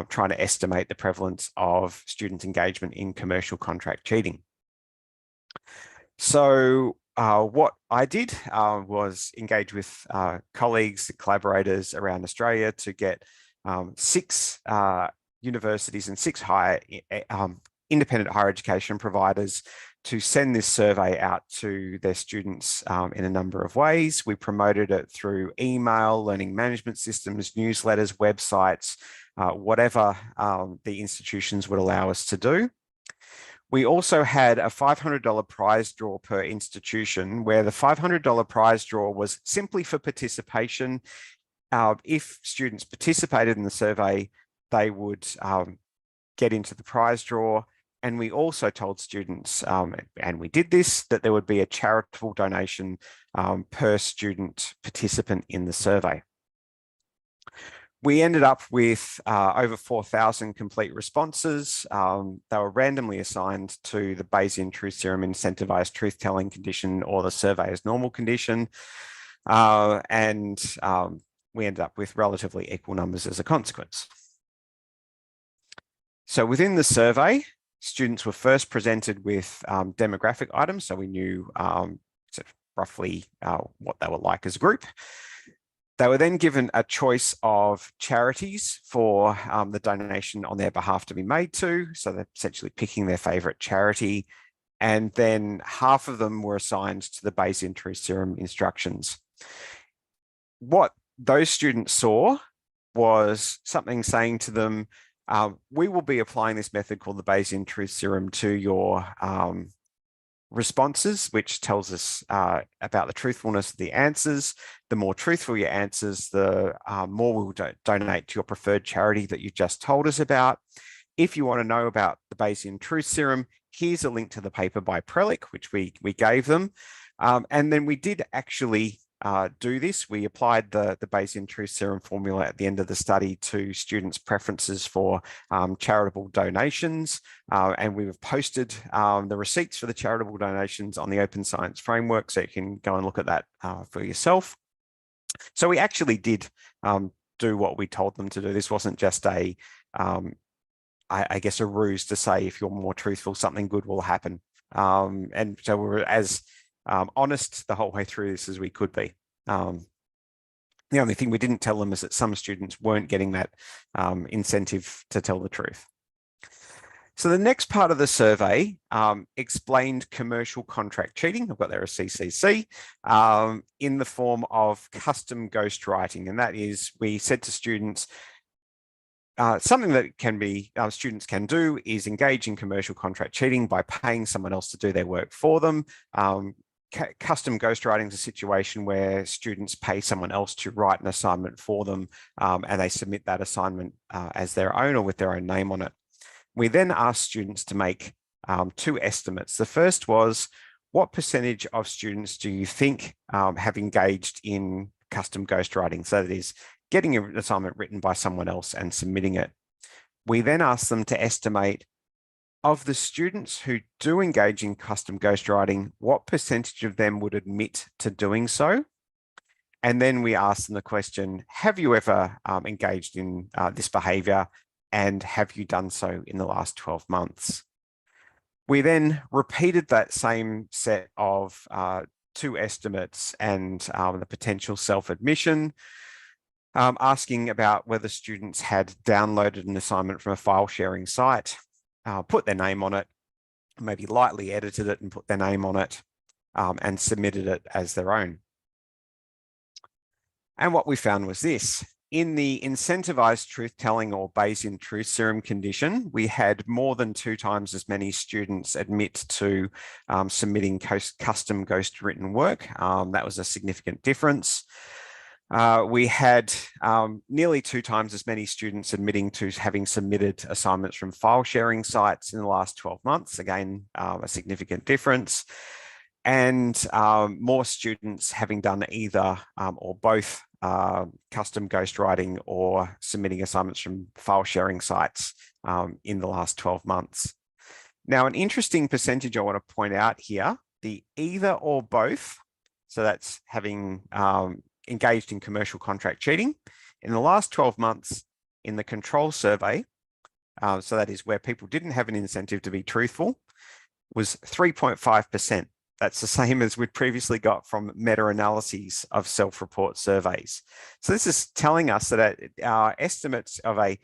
trying to estimate the prevalence of student engagement in commercial contract cheating. So what I did was engage with colleagues, collaborators around Australia to get 6 universities and 6 independent higher education providers to send this survey out to their students in a number of ways. We promoted it through email, learning management systems, newsletters, websites, whatever the institutions would allow us to do. We also had a $500 prize draw per institution, where the $500 prize draw was simply for participation. If students participated in the survey, they would get into the prize draw. And we also told students, and we did this, that there would be a charitable donation per student participant in the survey. We ended up with over 4,000 complete responses. They were randomly assigned to the Bayesian truth serum incentivized truth-telling condition or the surveyor's normal condition. And we ended up with relatively equal numbers as a consequence. So within the survey, students were first presented with demographic items, so we knew roughly what they were like as a group. They were then given a choice of charities for the donation on their behalf to be made to, so they're essentially picking their favourite charity, and then half of them were assigned to the Bayesian truth serum instructions. What those students saw was something saying to them, we will be applying this method called the Bayesian truth serum to your responses, which tells us about the truthfulness of the answers. The more truthful your answers, the more we will donate to your preferred charity that you just told us about. If you want to know about the Bayesian truth serum, here's a link to the paper by Prelick, which we gave them. And then we did actually do this. We applied the Bayesian truth serum formula at the end of the study to students' preferences for charitable donations. And we've posted the receipts for the charitable donations on the Open Science Framework, so you can go and look at that for yourself. So we actually did do what we told them to do. This wasn't just a, I guess, a ruse to say if you're more truthful, something good will happen. And so we were as honest the whole way through this as we could be. The only thing we didn't tell them is that some students weren't getting that incentive to tell the truth. So the next part of the survey explained commercial contract cheating. I've got there a CCC in the form of custom ghostwriting. And that is, we said to students, something that can be students can do is engage in commercial contract cheating by paying someone else to do their work for them. Custom ghostwriting is a situation where students pay someone else to write an assignment for them, and they submit that assignment as their own or with their own name on it. We then asked students to make 2 estimates. The first was, what percentage of students do you think have engaged in custom ghostwriting? So that is getting an assignment written by someone else and submitting it. We then asked them to estimate Of the students who do engage in custom ghostwriting, what percentage of them would admit to doing so? And then we asked them the question, have you ever engaged in this behavior, and have you done so in the last 12 months? We then repeated that same set of two estimates and the potential self-admission, asking about whether students had downloaded an assignment from a file sharing site, put their name on it, maybe lightly edited it and put their name on it, and submitted it as their own. And what we found was this. In the incentivized truth-telling or Bayesian truth serum condition, we had more than 2 times as many students admit to submitting custom ghost written work. That was a significant difference. We had nearly 2 times as many students admitting to having submitted assignments from file sharing sites in the last 12 months. Again, a significant difference. And more students having done either or both custom ghostwriting or submitting assignments from file sharing sites in the last 12 months. Now, an interesting percentage I want to point out here, the either or both, so that's having engaged in commercial contract cheating, in the last 12 months in the control survey, so that is where people didn't have an incentive to be truthful, was 3.5%. That's the same as we'd previously got from meta-analyses of self-report surveys. So this is telling us that our estimates of a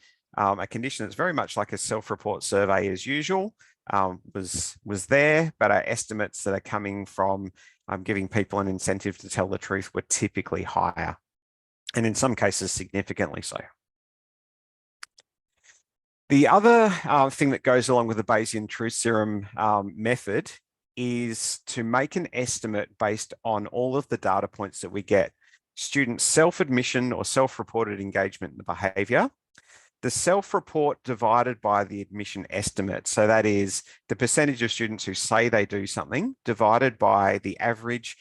condition that's very much like a self-report survey as usual was there, but our estimates that are coming from giving people an incentive to tell the truth were typically higher, and in some cases significantly so. The other thing that goes along with the Bayesian truth serum method is to make an estimate based on all of the data points that we get. Student self-admission or self-reported engagement in the behavior, the self-report divided by the admission estimate. So that is the percentage of students who say they do something divided by the average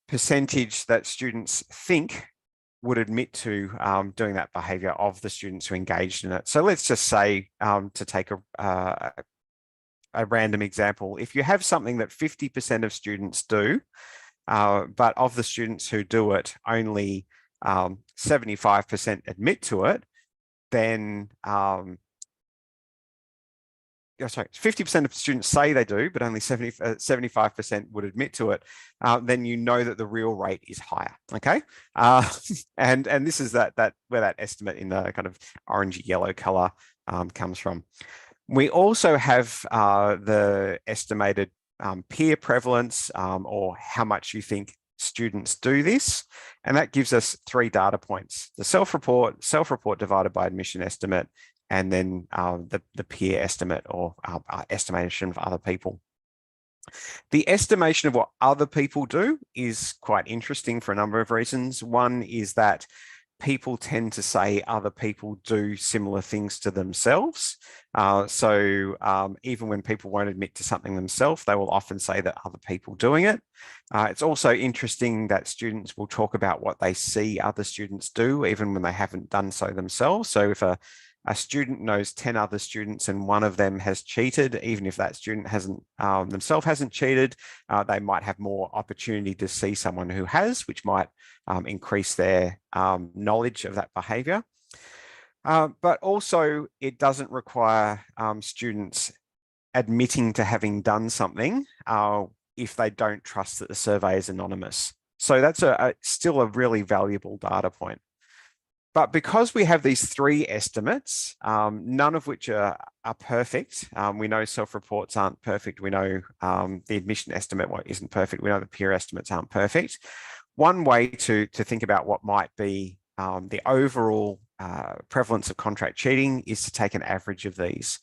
percentage that students think would admit to doing that behavior of the students who engaged in it. So let's just say, to take a random example, if you have something that 50% of students do, but of the students who do it, only 75% admit to it, then, sorry, 50% of students say they do, but only 75% would admit to it, then you know that the real rate is higher, okay? And this is where that estimate in the kind of orangey yellow color comes from. We also have the estimated peer prevalence, or how much you think students do this. And that gives us 3 data points: the self-report divided by admission estimate, and then the peer estimate, or estimation of other people. The estimation of what other people do is quite interesting for a number of reasons. One is that people tend to say other people do similar things to themselves. So even when people won't admit to something themselves, they will often say that other people doing it. It's also interesting that students will talk about what they see other students do, even when they haven't done so themselves. So if a student knows 10 other students and one of them has cheated, even if that student themselves hasn't cheated, they might have more opportunity to see someone who has, which might increase their knowledge of that behavior. But also, it doesn't require students admitting to having done something if they don't trust that the survey is anonymous. So that's still a really valuable data point. But because we have these 3 estimates, none of which are perfect, we know self-reports aren't perfect. We know the admission estimate isn't perfect. We know the peer estimates aren't perfect. One way to think about what might be the overall prevalence of contract cheating is to take an average of these.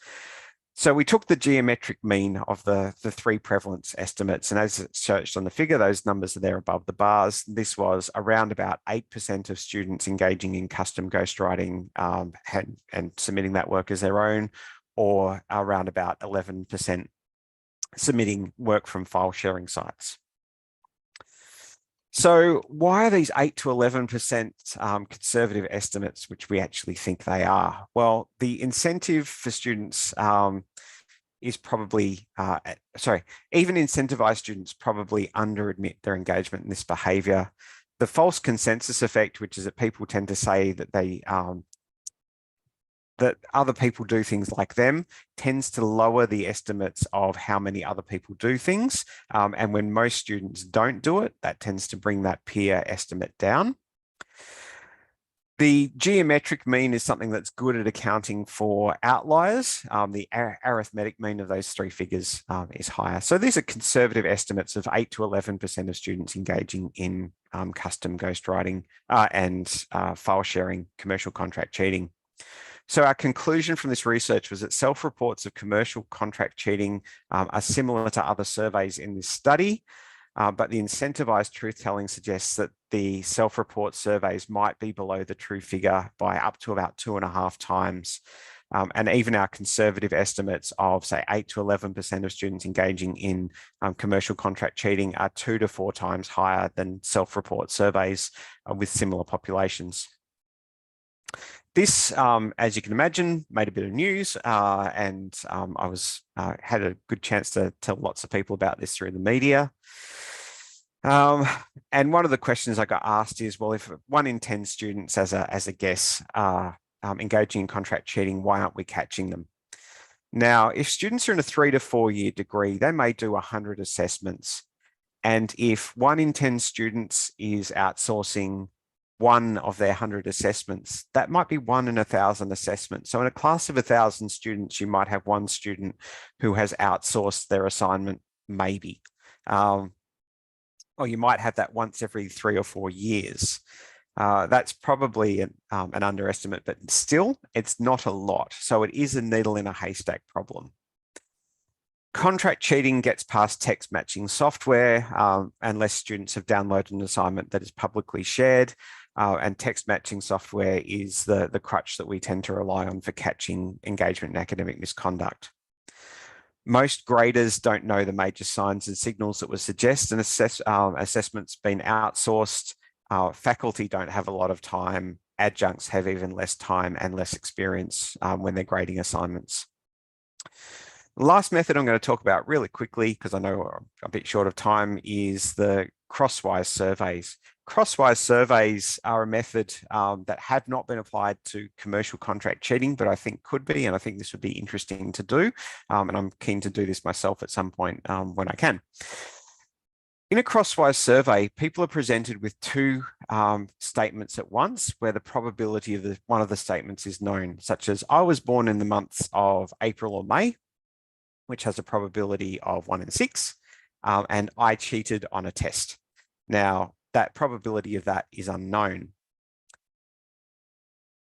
So we took the geometric mean of the 3 prevalence estimates, and as it's searched on the figure, those numbers are there above the bars. This was around about 8% of students engaging in custom ghostwriting and submitting that work as their own, or around about 11% submitting work from file sharing sites. So why are these 8 to 11% conservative estimates, which we actually think they are? Well, the incentive for students is probably, even incentivized students probably under-admit their engagement in this behavior. The false consensus effect, which is that people tend to say that that other people do things like them, tends to lower the estimates of how many other people do things. And when most students don't do it, that tends to bring that peer estimate down. The geometric mean is something that's good at accounting for outliers. The arithmetic mean of those three figures is higher. So these are conservative estimates of 8 to 11% of students engaging in custom ghostwriting and file sharing, commercial contract cheating. So our conclusion from this research was that self-reports of commercial contract cheating are similar to other surveys in this study, but the incentivized truth-telling suggests that the self-report surveys might be below the true figure by up to about 2.5 times. And even our conservative estimates of, say, 8 to 11% of students engaging in commercial contract cheating are 2 to 4 times higher than self-report surveys with similar populations. This, as you can imagine, made a bit of news, and I had a good chance to tell lots of people about this through the media. And one of the questions I got asked is, well, if 1 in 10 students as a guess are engaging in contract cheating, why aren't we catching them? Now, if students are in a 3 to 4 year degree, they may do 100 assessments. And if 1 in 10 students is outsourcing 1 of their 100 assessments, that might be 1 in 1,000 assessments. So in a class of 1,000 students, you might have 1 student who has outsourced their assignment, maybe. Or you might have that once every 3 or 4 years. That's probably an underestimate, but still, it's not a lot. So it is a needle in a haystack problem. Contract cheating gets past text matching software unless students have downloaded an assignment that is publicly shared. And text matching software is the crutch that we tend to rely on for catching engagement in academic misconduct. Most graders don't know the major signs and signals that would suggest an assessment's been outsourced. Faculty don't have a lot of time. Adjuncts have even less time and less experience when they're grading assignments. The last method I'm going to talk about really quickly, because I know we're a bit short of time, is the crosswise surveys. Crosswise surveys are a method that have not been applied to commercial contract cheating, but I think could be, and I think this would be interesting to do. And I'm keen to do this myself at some point when I can. In a crosswise survey, people are presented with 2 statements at once where the probability of one of the statements is known, such as I was born in the months of April or May, which has a probability of 1 in 6, and I cheated on a test. Now, that probability of that is unknown.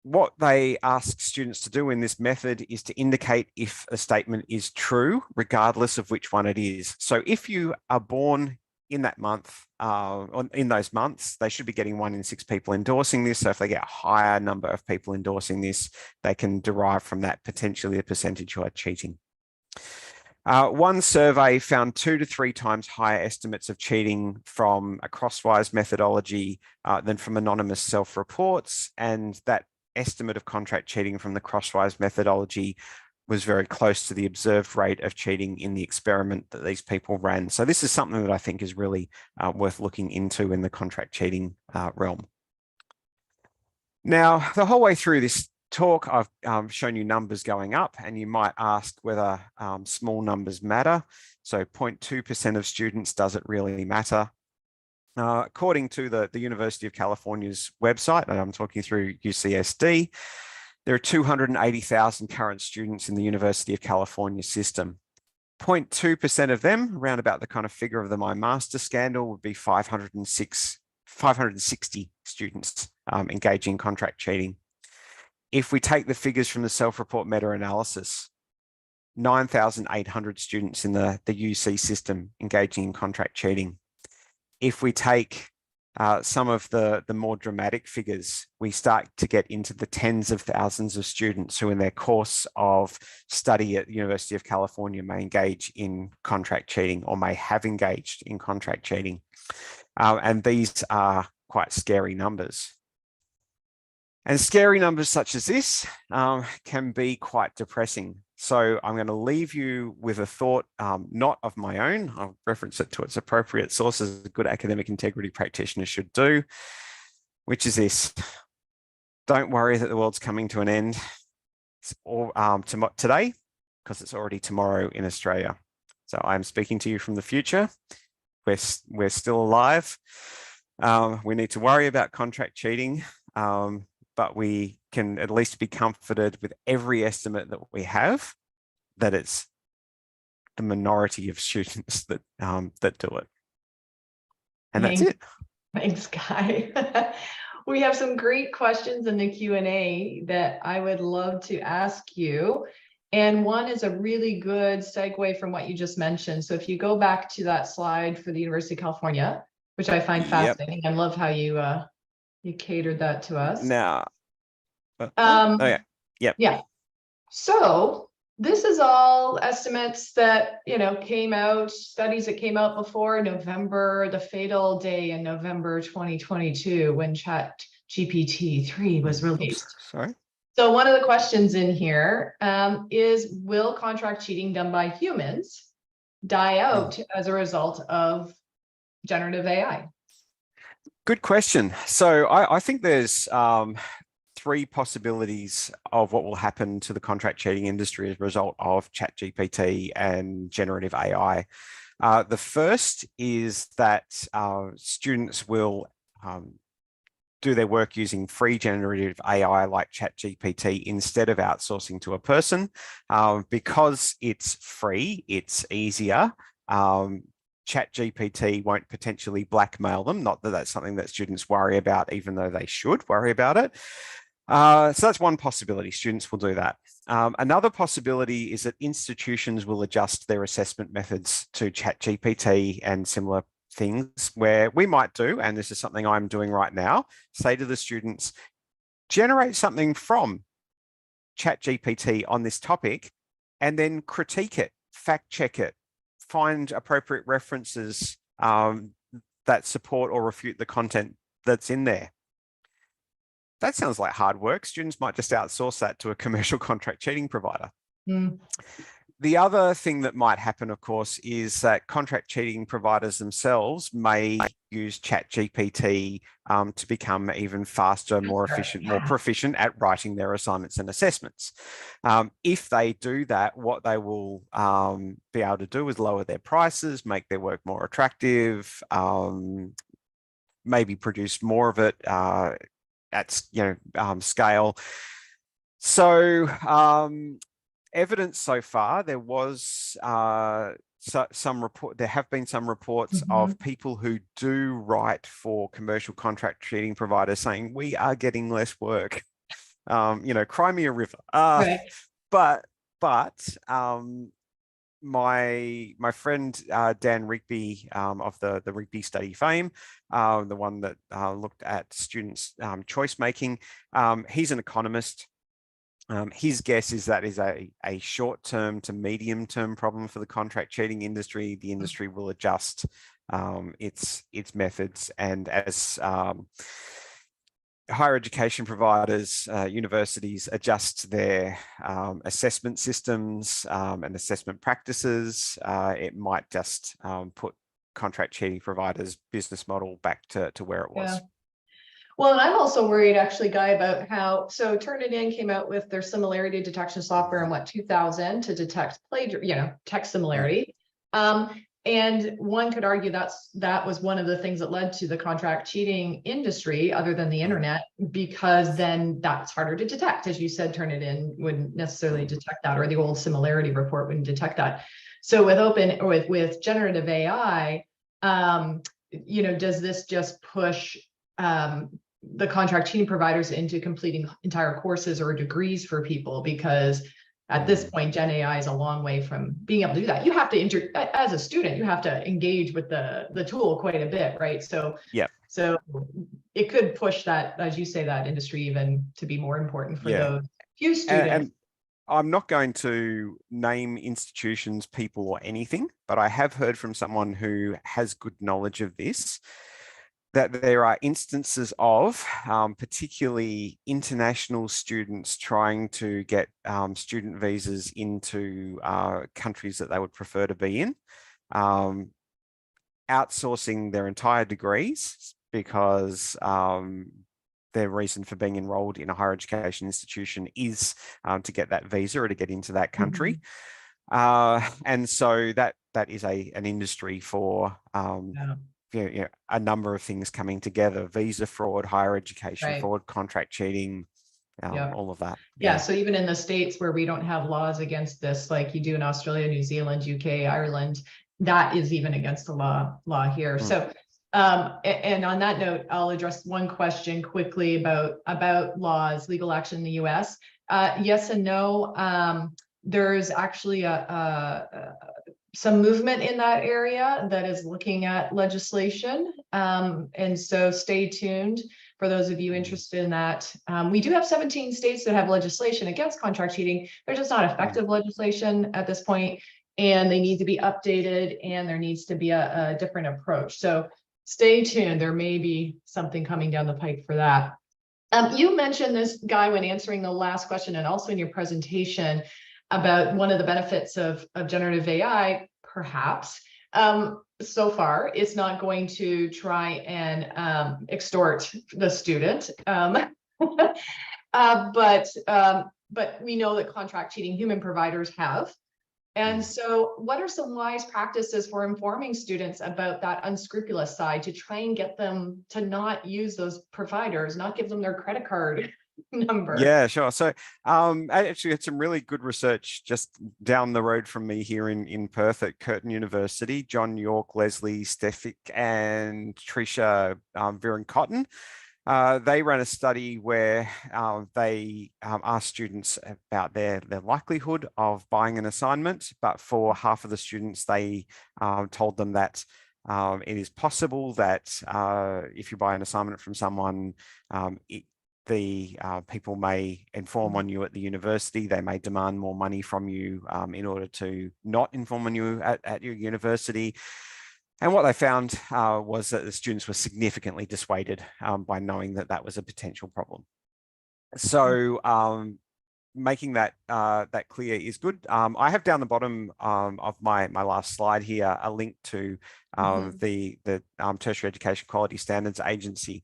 What they ask students to do in this method is to indicate if a statement is true, regardless of which one it is. So if you are born in that month, in those months, they should be getting 1 in 6 people endorsing this. So if they get a higher number of people endorsing this, they can derive from that potentially a percentage who are cheating. One survey found 2 to 3 times higher estimates of cheating from a crosswise methodology than from anonymous self-reports, and that estimate of contract cheating from the crosswise methodology was very close to the observed rate of cheating in the experiment that these people ran. So this is something that I think is really worth looking into in the contract cheating realm. Now, the whole way through this talk, I've shown you numbers going up, and you might ask whether small numbers matter. So 0.2% of students, does it really matter? According to the University of California's website, and I'm talking through UCSD, there are 280,000 current students in the University of California system. 0.2% of them, around about the kind of figure of the My Master scandal, would be 560 students engaging in contract cheating. If we take the figures from the self-report meta-analysis, 9,800 students in the UC system engaging in contract cheating. If we take some of the more dramatic figures, we start to get into the tens of thousands of students who in their course of study at the University of California may engage in contract cheating or may have engaged in contract cheating. And these are quite scary numbers. And scary numbers such as this can be quite depressing. So I'm going to leave you with a thought, not of my own. I'll reference it to its appropriate sources, good academic integrity practitioners should do, which is this: don't worry that the world's coming to an end today, because it's already tomorrow in Australia. So I'm speaking to you from the future. We're still alive. We need to worry about contract cheating, but we can at least be comforted with every estimate that we have that it's the minority of students that that do it. And that's it. Thanks, Guy. We have some great questions in the Q&A that I would love to ask you. And one is a really good segue from what you just mentioned. So if you go back to that slide for the University of California, which I find fascinating. I love how you catered that to us. Now, yeah. Yeah. So this is all estimates that, came out, studies that came out before November, the fatal day in November 2022 when ChatGPT 3 was released. Sorry. So one of the questions in here is, will contract cheating done by humans die out as a result of generative AI? Good question. So I think there's three possibilities of what will happen to the contract cheating industry as a result of ChatGPT and generative AI. The first is that students will do their work using free generative AI like ChatGPT instead of outsourcing to a person. Because it's free, it's easier. ChatGPT won't potentially blackmail them. Not that that's something that students worry about, even though they should worry about it. So that's one possibility. Students will do that. Another possibility is that institutions will adjust their assessment methods to ChatGPT and similar things, where we might do, and this is something I'm doing right now, say to the students, generate something from ChatGPT on this topic, and then critique it, fact check it, find appropriate references that support or refute the content that's in there. That sounds like hard work. Students might just outsource that to a commercial contract cheating provider. The other thing that might happen, of course, is that contract cheating providers themselves may use ChatGPT to become even faster, more efficient, more proficient at writing their assignments and assessments. If they do that, what they will be able to do is lower their prices, make their work more attractive, maybe produce more of it at scale. So evidence so far, there was there have been some reports of people who do write for commercial contract cheating providers saying, we are getting less work, cry me a river. Right. But my friend Dan Rigby of the Rigby study fame, the one that looked at students' choice making, he's an economist. His guess is that is a short-term to medium-term problem for the contract cheating industry. The industry will adjust its methods, and as higher education providers, universities adjust their assessment systems and assessment practices, it might just put contract cheating providers' business model back to where it was. Yeah. Well, and I'm also worried, actually, Guy, about how, so Turnitin came out with their similarity detection software in 2000 to detect text similarity. And one could argue that was one of the things that led to the contract cheating industry, other than the internet, because then that's harder to detect. As you said, Turnitin wouldn't necessarily detect that, or the old similarity report wouldn't detect that. So with generative AI, does this just push the contract cheating providers into completing entire courses or degrees for people? Because at this point, Gen AI is a long way from being able to do that. You have to as a student, you have to engage with the tool quite a bit, right? So yeah, so it could push that, as you say, that industry even to be more important for those few students. And I'm not going to name institutions, people, or anything, but I have heard from someone who has good knowledge of this. that there are instances of particularly international students trying to get student visas into countries that they would prefer to be in, outsourcing their entire degrees because their reason for being enrolled in a higher education institution is to get that visa or to get into that country. And so that is an industry for a number of things coming together: visa fraud, higher education fraud, contract cheating, all of that. Yeah. So even in the States where we don't have laws against this, like you do in Australia, New Zealand, UK, Ireland, that is even against the law here. So and on that note, I'll address one question quickly about laws, legal action in the US. Yes and no. There's actually some movement in that area that is looking at legislation. And so stay tuned for those of you interested in that. We do have 17 states that have legislation against contract cheating. They're just not effective legislation at this point, and they need to be updated, and there needs to be a different approach. So stay tuned. There may be something coming down the pike for that. You mentioned this, Guy, when answering the last question, and also in your presentation, about one of the benefits of generative AI, perhaps. So far, it's not going to try and extort the student. But we know that contract cheating human providers have. And so what are some wise practices for informing students about that unscrupulous side to try and get them to not use those providers, not give them their credit card number? Yeah, sure. So I actually had some really good research just down the road from me here in Perth at Curtin University. John York, Leslie Stefik, and Tricia Viren Cotton. They ran a study where they asked students about their likelihood of buying an assignment, but for half of the students, they told them that it is possible that if you buy an assignment from someone, the people may inform on you at the university. They may demand more money from you in order to not inform on you at your university. And what they found was that the students were significantly dissuaded by knowing that that was a potential problem. So making that clear is good. I have down the bottom of my last slide here a link to the Tertiary Education Quality Standards Agency.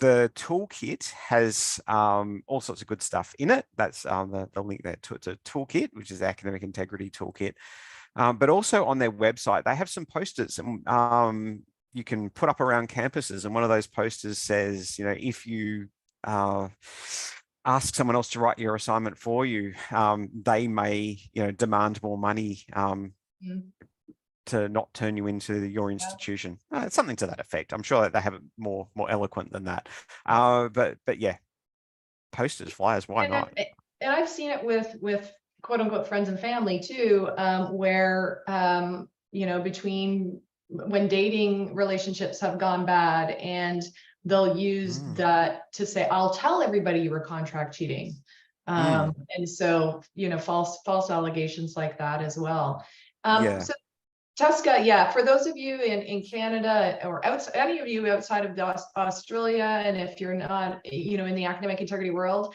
The toolkit has all sorts of good stuff in it. That's the link there to it's a toolkit, which is the Academic Integrity Toolkit. But also on their website, they have some posters you can put up around campuses. And one of those posters says, if you ask someone else to write your assignment for you, they may, demand more money to not turn you into your institution. Something to that effect. I'm sure that they have it more eloquent than that. But yeah, posters, flyers, why not? And I've seen it with quote unquote friends and family too, where between when dating relationships have gone bad, and they'll use that to say, I'll tell everybody you were contract cheating. And so, false allegations like that as well. So Tuska, for those of you in Canada or any of you outside of Australia, and if you're not, in the academic integrity world,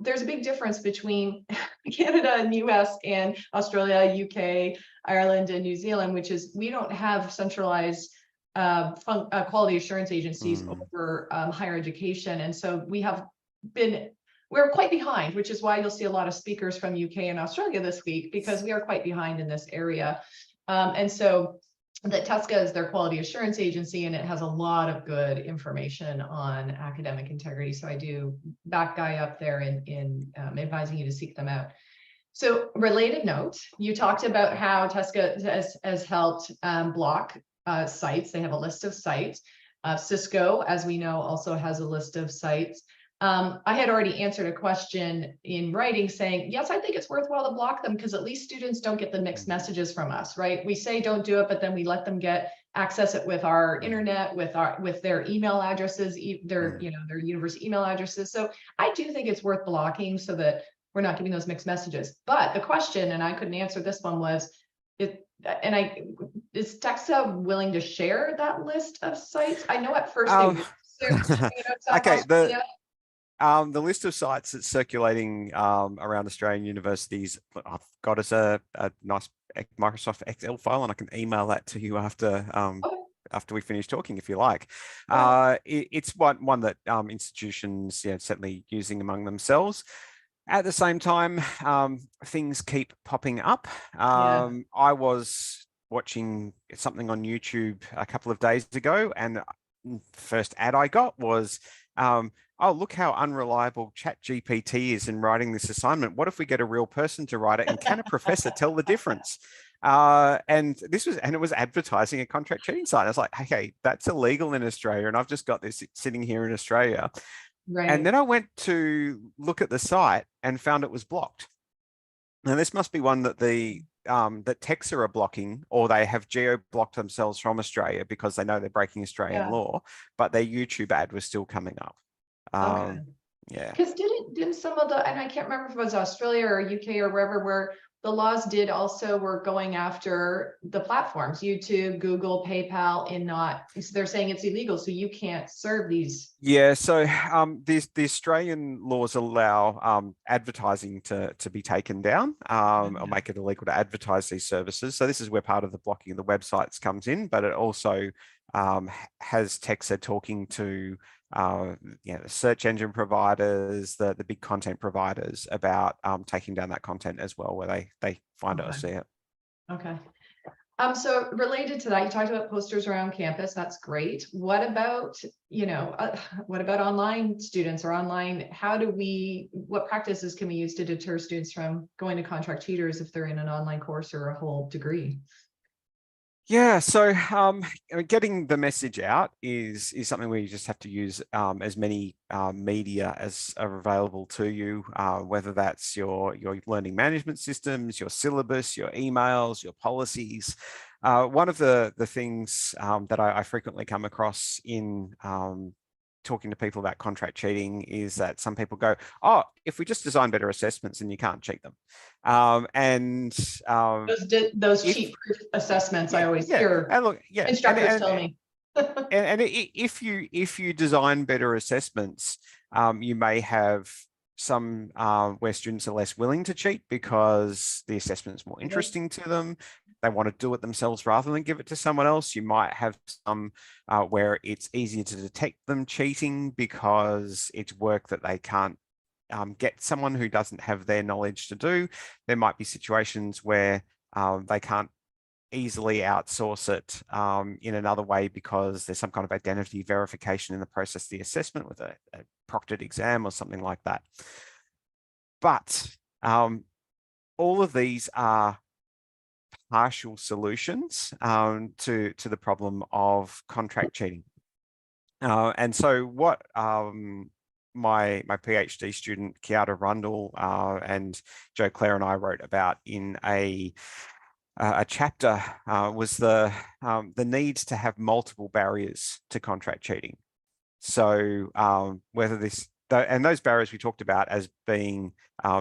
there's a big difference between Canada and US and Australia, UK, Ireland, and New Zealand, which is we don't have centralized quality assurance agencies over higher education. And so we're quite behind, which is why you'll see a lot of speakers from UK and Australia this week, because we are quite behind in this area. And so that TESCA is their quality assurance agency, and it has a lot of good information on academic integrity. So I do back Guy up there in advising you to seek them out. So related note, you talked about how TESCA has helped block sites. They have a list of sites. Cisco, as we know, also has a list of sites. I had already answered a question in writing saying, yes, I think it's worthwhile to block them, because at least students don't get the mixed messages from us, right? We say don't do it, but then we let them access it with our internet, with their email addresses, their university email addresses. So I do think it's worth blocking so that we're not getting those mixed messages. But the question, and I couldn't answer this one, was is Texa willing to share that list of sites? I know at first they Um, were shipping it outside okay, Australia. the list of sites that's circulating around Australian universities, I've got as a nice Microsoft Excel file, and I can email that to you after Okay. after we finish talking, if you like. Okay. It's one that institutions, certainly using among themselves. At the same time, things keep popping up. Yeah. I was watching something on YouTube a couple of days ago, and the first ad I got was, oh, look how unreliable ChatGPT is in writing this assignment. What if we get a real person to write it? And can a professor tell the difference? And it was advertising a contract cheating site. I was like, okay, that's illegal in Australia. And I've just got this sitting here in Australia. And Right. then I went to look at the site and found it was blocked. Now, this must be one that that Texa are blocking, or they have geo-blocked themselves from Australia because they know they're breaking Australian Yeah. law, but their YouTube ad was still coming up. Okay. Yeah. Because didn't some of the, and I can't remember if it was Australia or UK or wherever, where the laws did also were going after the platforms, YouTube, Google, PayPal, and not, so they're saying it's illegal, so you can't serve these. Yeah, so the Australian laws allow advertising to be taken down or make it illegal to advertise these services. So this is where part of the blocking of the websites comes in, but it also has Texa talking to the search engine providers, the big content providers about taking down that content as well, where they find it or see it. Okay. So related to that, you talked about posters around campus. That's great. What about, what about online students or online? What practices can we use to deter students from going to contract cheaters if they're in an online course or a whole degree? Yeah, so getting the message out is something where you just have to use as many media as are available to you, whether that's your learning management systems, your syllabus, your emails, your policies. One of the things that I frequently come across in talking to people about contract cheating is that some people go, oh, if we just design better assessments, then you can't cheat them. Those cheat-proof assessments, I always hear and look, instructors tell me. if you design better assessments, you may have some where students are less willing to cheat because the assessment is more interesting to them. They want to do it themselves rather than give it to someone else. You might have some where it's easier to detect them cheating because it's work that they can't get someone who doesn't have their knowledge to do. There might be situations where they can't easily outsource it in another way because there's some kind of identity verification in the process of the assessment with a proctored exam or something like that. But all of these are partial solutions to the problem of contract cheating. And so what my PhD student, Kiara Rundle, and Joe Clare and I wrote about in a chapter was the need to have multiple barriers to contract cheating. So whether and those barriers we talked about as being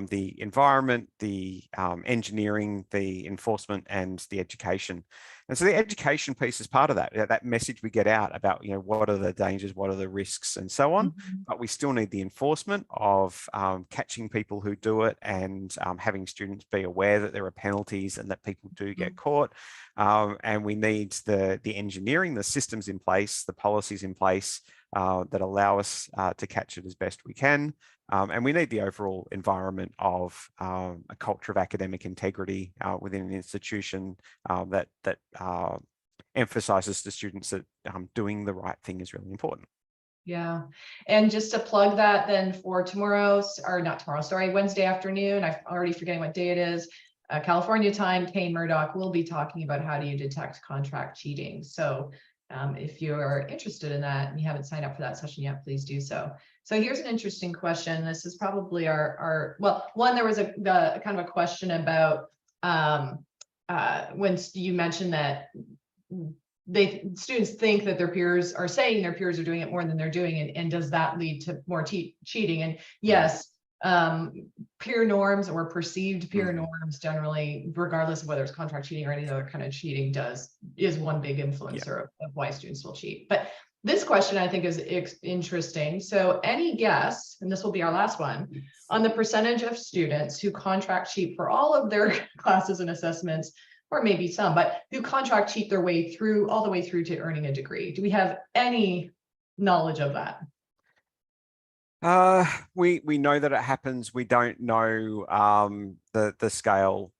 the environment, the engineering, the enforcement, and the education. And so the education piece is part of that. That message we get out about, what are the dangers, what are the risks, and so on. But we still need the enforcement of catching people who do it and having students be aware that there are penalties and that people do get caught. And we need the engineering, the systems in place, the policies in place that allow us to catch it as best we can. And we need the overall environment of a culture of academic integrity within an institution that emphasizes to students that doing the right thing is really important. Yeah. And just to plug that then for Wednesday afternoon, I'm already forgetting what day it is. California time, Kane Murdoch will be talking about how do you detect contract cheating. So if you're interested in that and you haven't signed up for that session yet, please do so. So here's an interesting question. This is probably there was a kind of a question about when you mentioned that students think that their peers are saying their peers are doing it more than they're doing, and does that lead to more cheating? And yes, peer norms or perceived peer norms generally, regardless of whether it's contract cheating or any other kind of cheating, is one big influencer of why students will cheat. But this question I think is interesting. So any guess, and this will be our last one, on the percentage of students who contract cheat for all of their classes and assessments, or maybe some, but who contract cheat their way through, all the way through to earning a degree? Do we have any knowledge of that? We know that it happens. We don't know the scale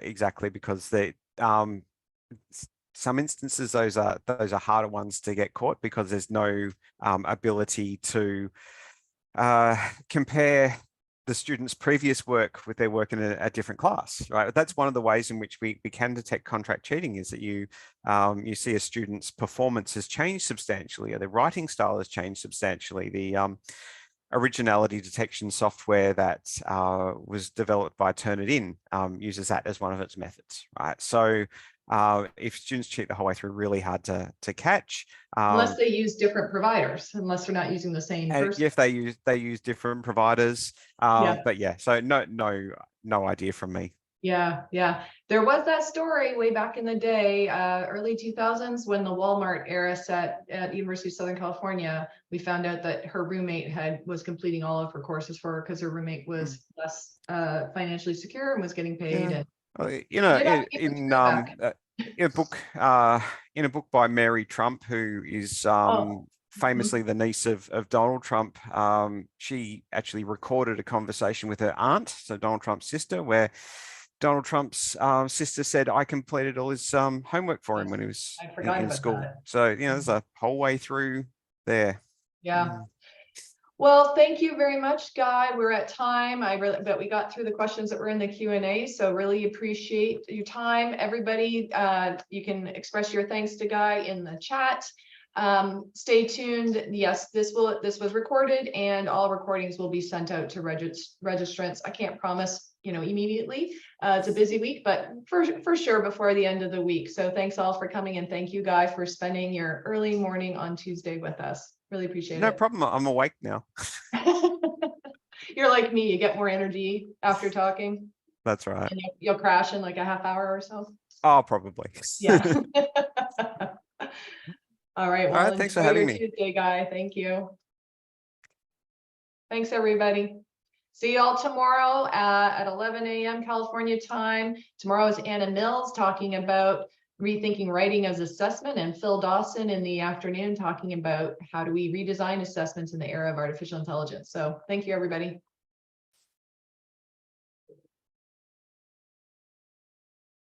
exactly, because some instances those are harder ones to get caught, because there's no ability to compare the student's previous work with their work in a different class, right? That's one of the ways in which we can detect contract cheating, is that you see a student's performance has changed substantially, or their writing style has changed substantially. The originality detection software that was developed by Turnitin uses that as one of its methods, right? So if students cheat the whole way through, really hard to catch. Unless they use different providers, unless they're not using the same person. If they use different providers, but yeah, so no idea from me. Yeah. There was that story way back in the day, early 2000s, when the Walmart era set at University of Southern California. We found out that her roommate was completing all of her courses for her because her roommate was less financially secure and was getting paid. Yeah. And in a book by Mary Trump, who is famously the niece of Donald Trump, she actually recorded a conversation with her aunt, so Donald Trump's sister, where Donald Trump's sister said, I completed all his homework for him when he was in school. That. So, there's a whole way through there. Yeah. Well, thank you very much, Guy. We're at time. But we got through the questions that were in the Q&A, so really appreciate your time. Everybody, you can express your thanks to Guy in the chat. Stay tuned. Yes, this was recorded, and all recordings will be sent out to registrants. I can't promise, immediately. It's a busy week, but for sure before the end of the week. So thanks all for coming, and thank you, Guy, for spending your early morning on Tuesday with us. Really appreciate it. No problem. I'm awake now. You're like me. You get more energy after talking. That's right. And you'll crash in like a half hour or so. Oh, probably. Yeah. All right. Well, all right. Thanks for having me. Tuesday, Guy. Thank you. Thanks, everybody. See y'all tomorrow at 11 a.m. California time. Tomorrow is Anna Mills talking about rethinking writing as assessment, and Phil Dawson in the afternoon talking about how do we redesign assessments in the era of artificial intelligence. So thank you, everybody.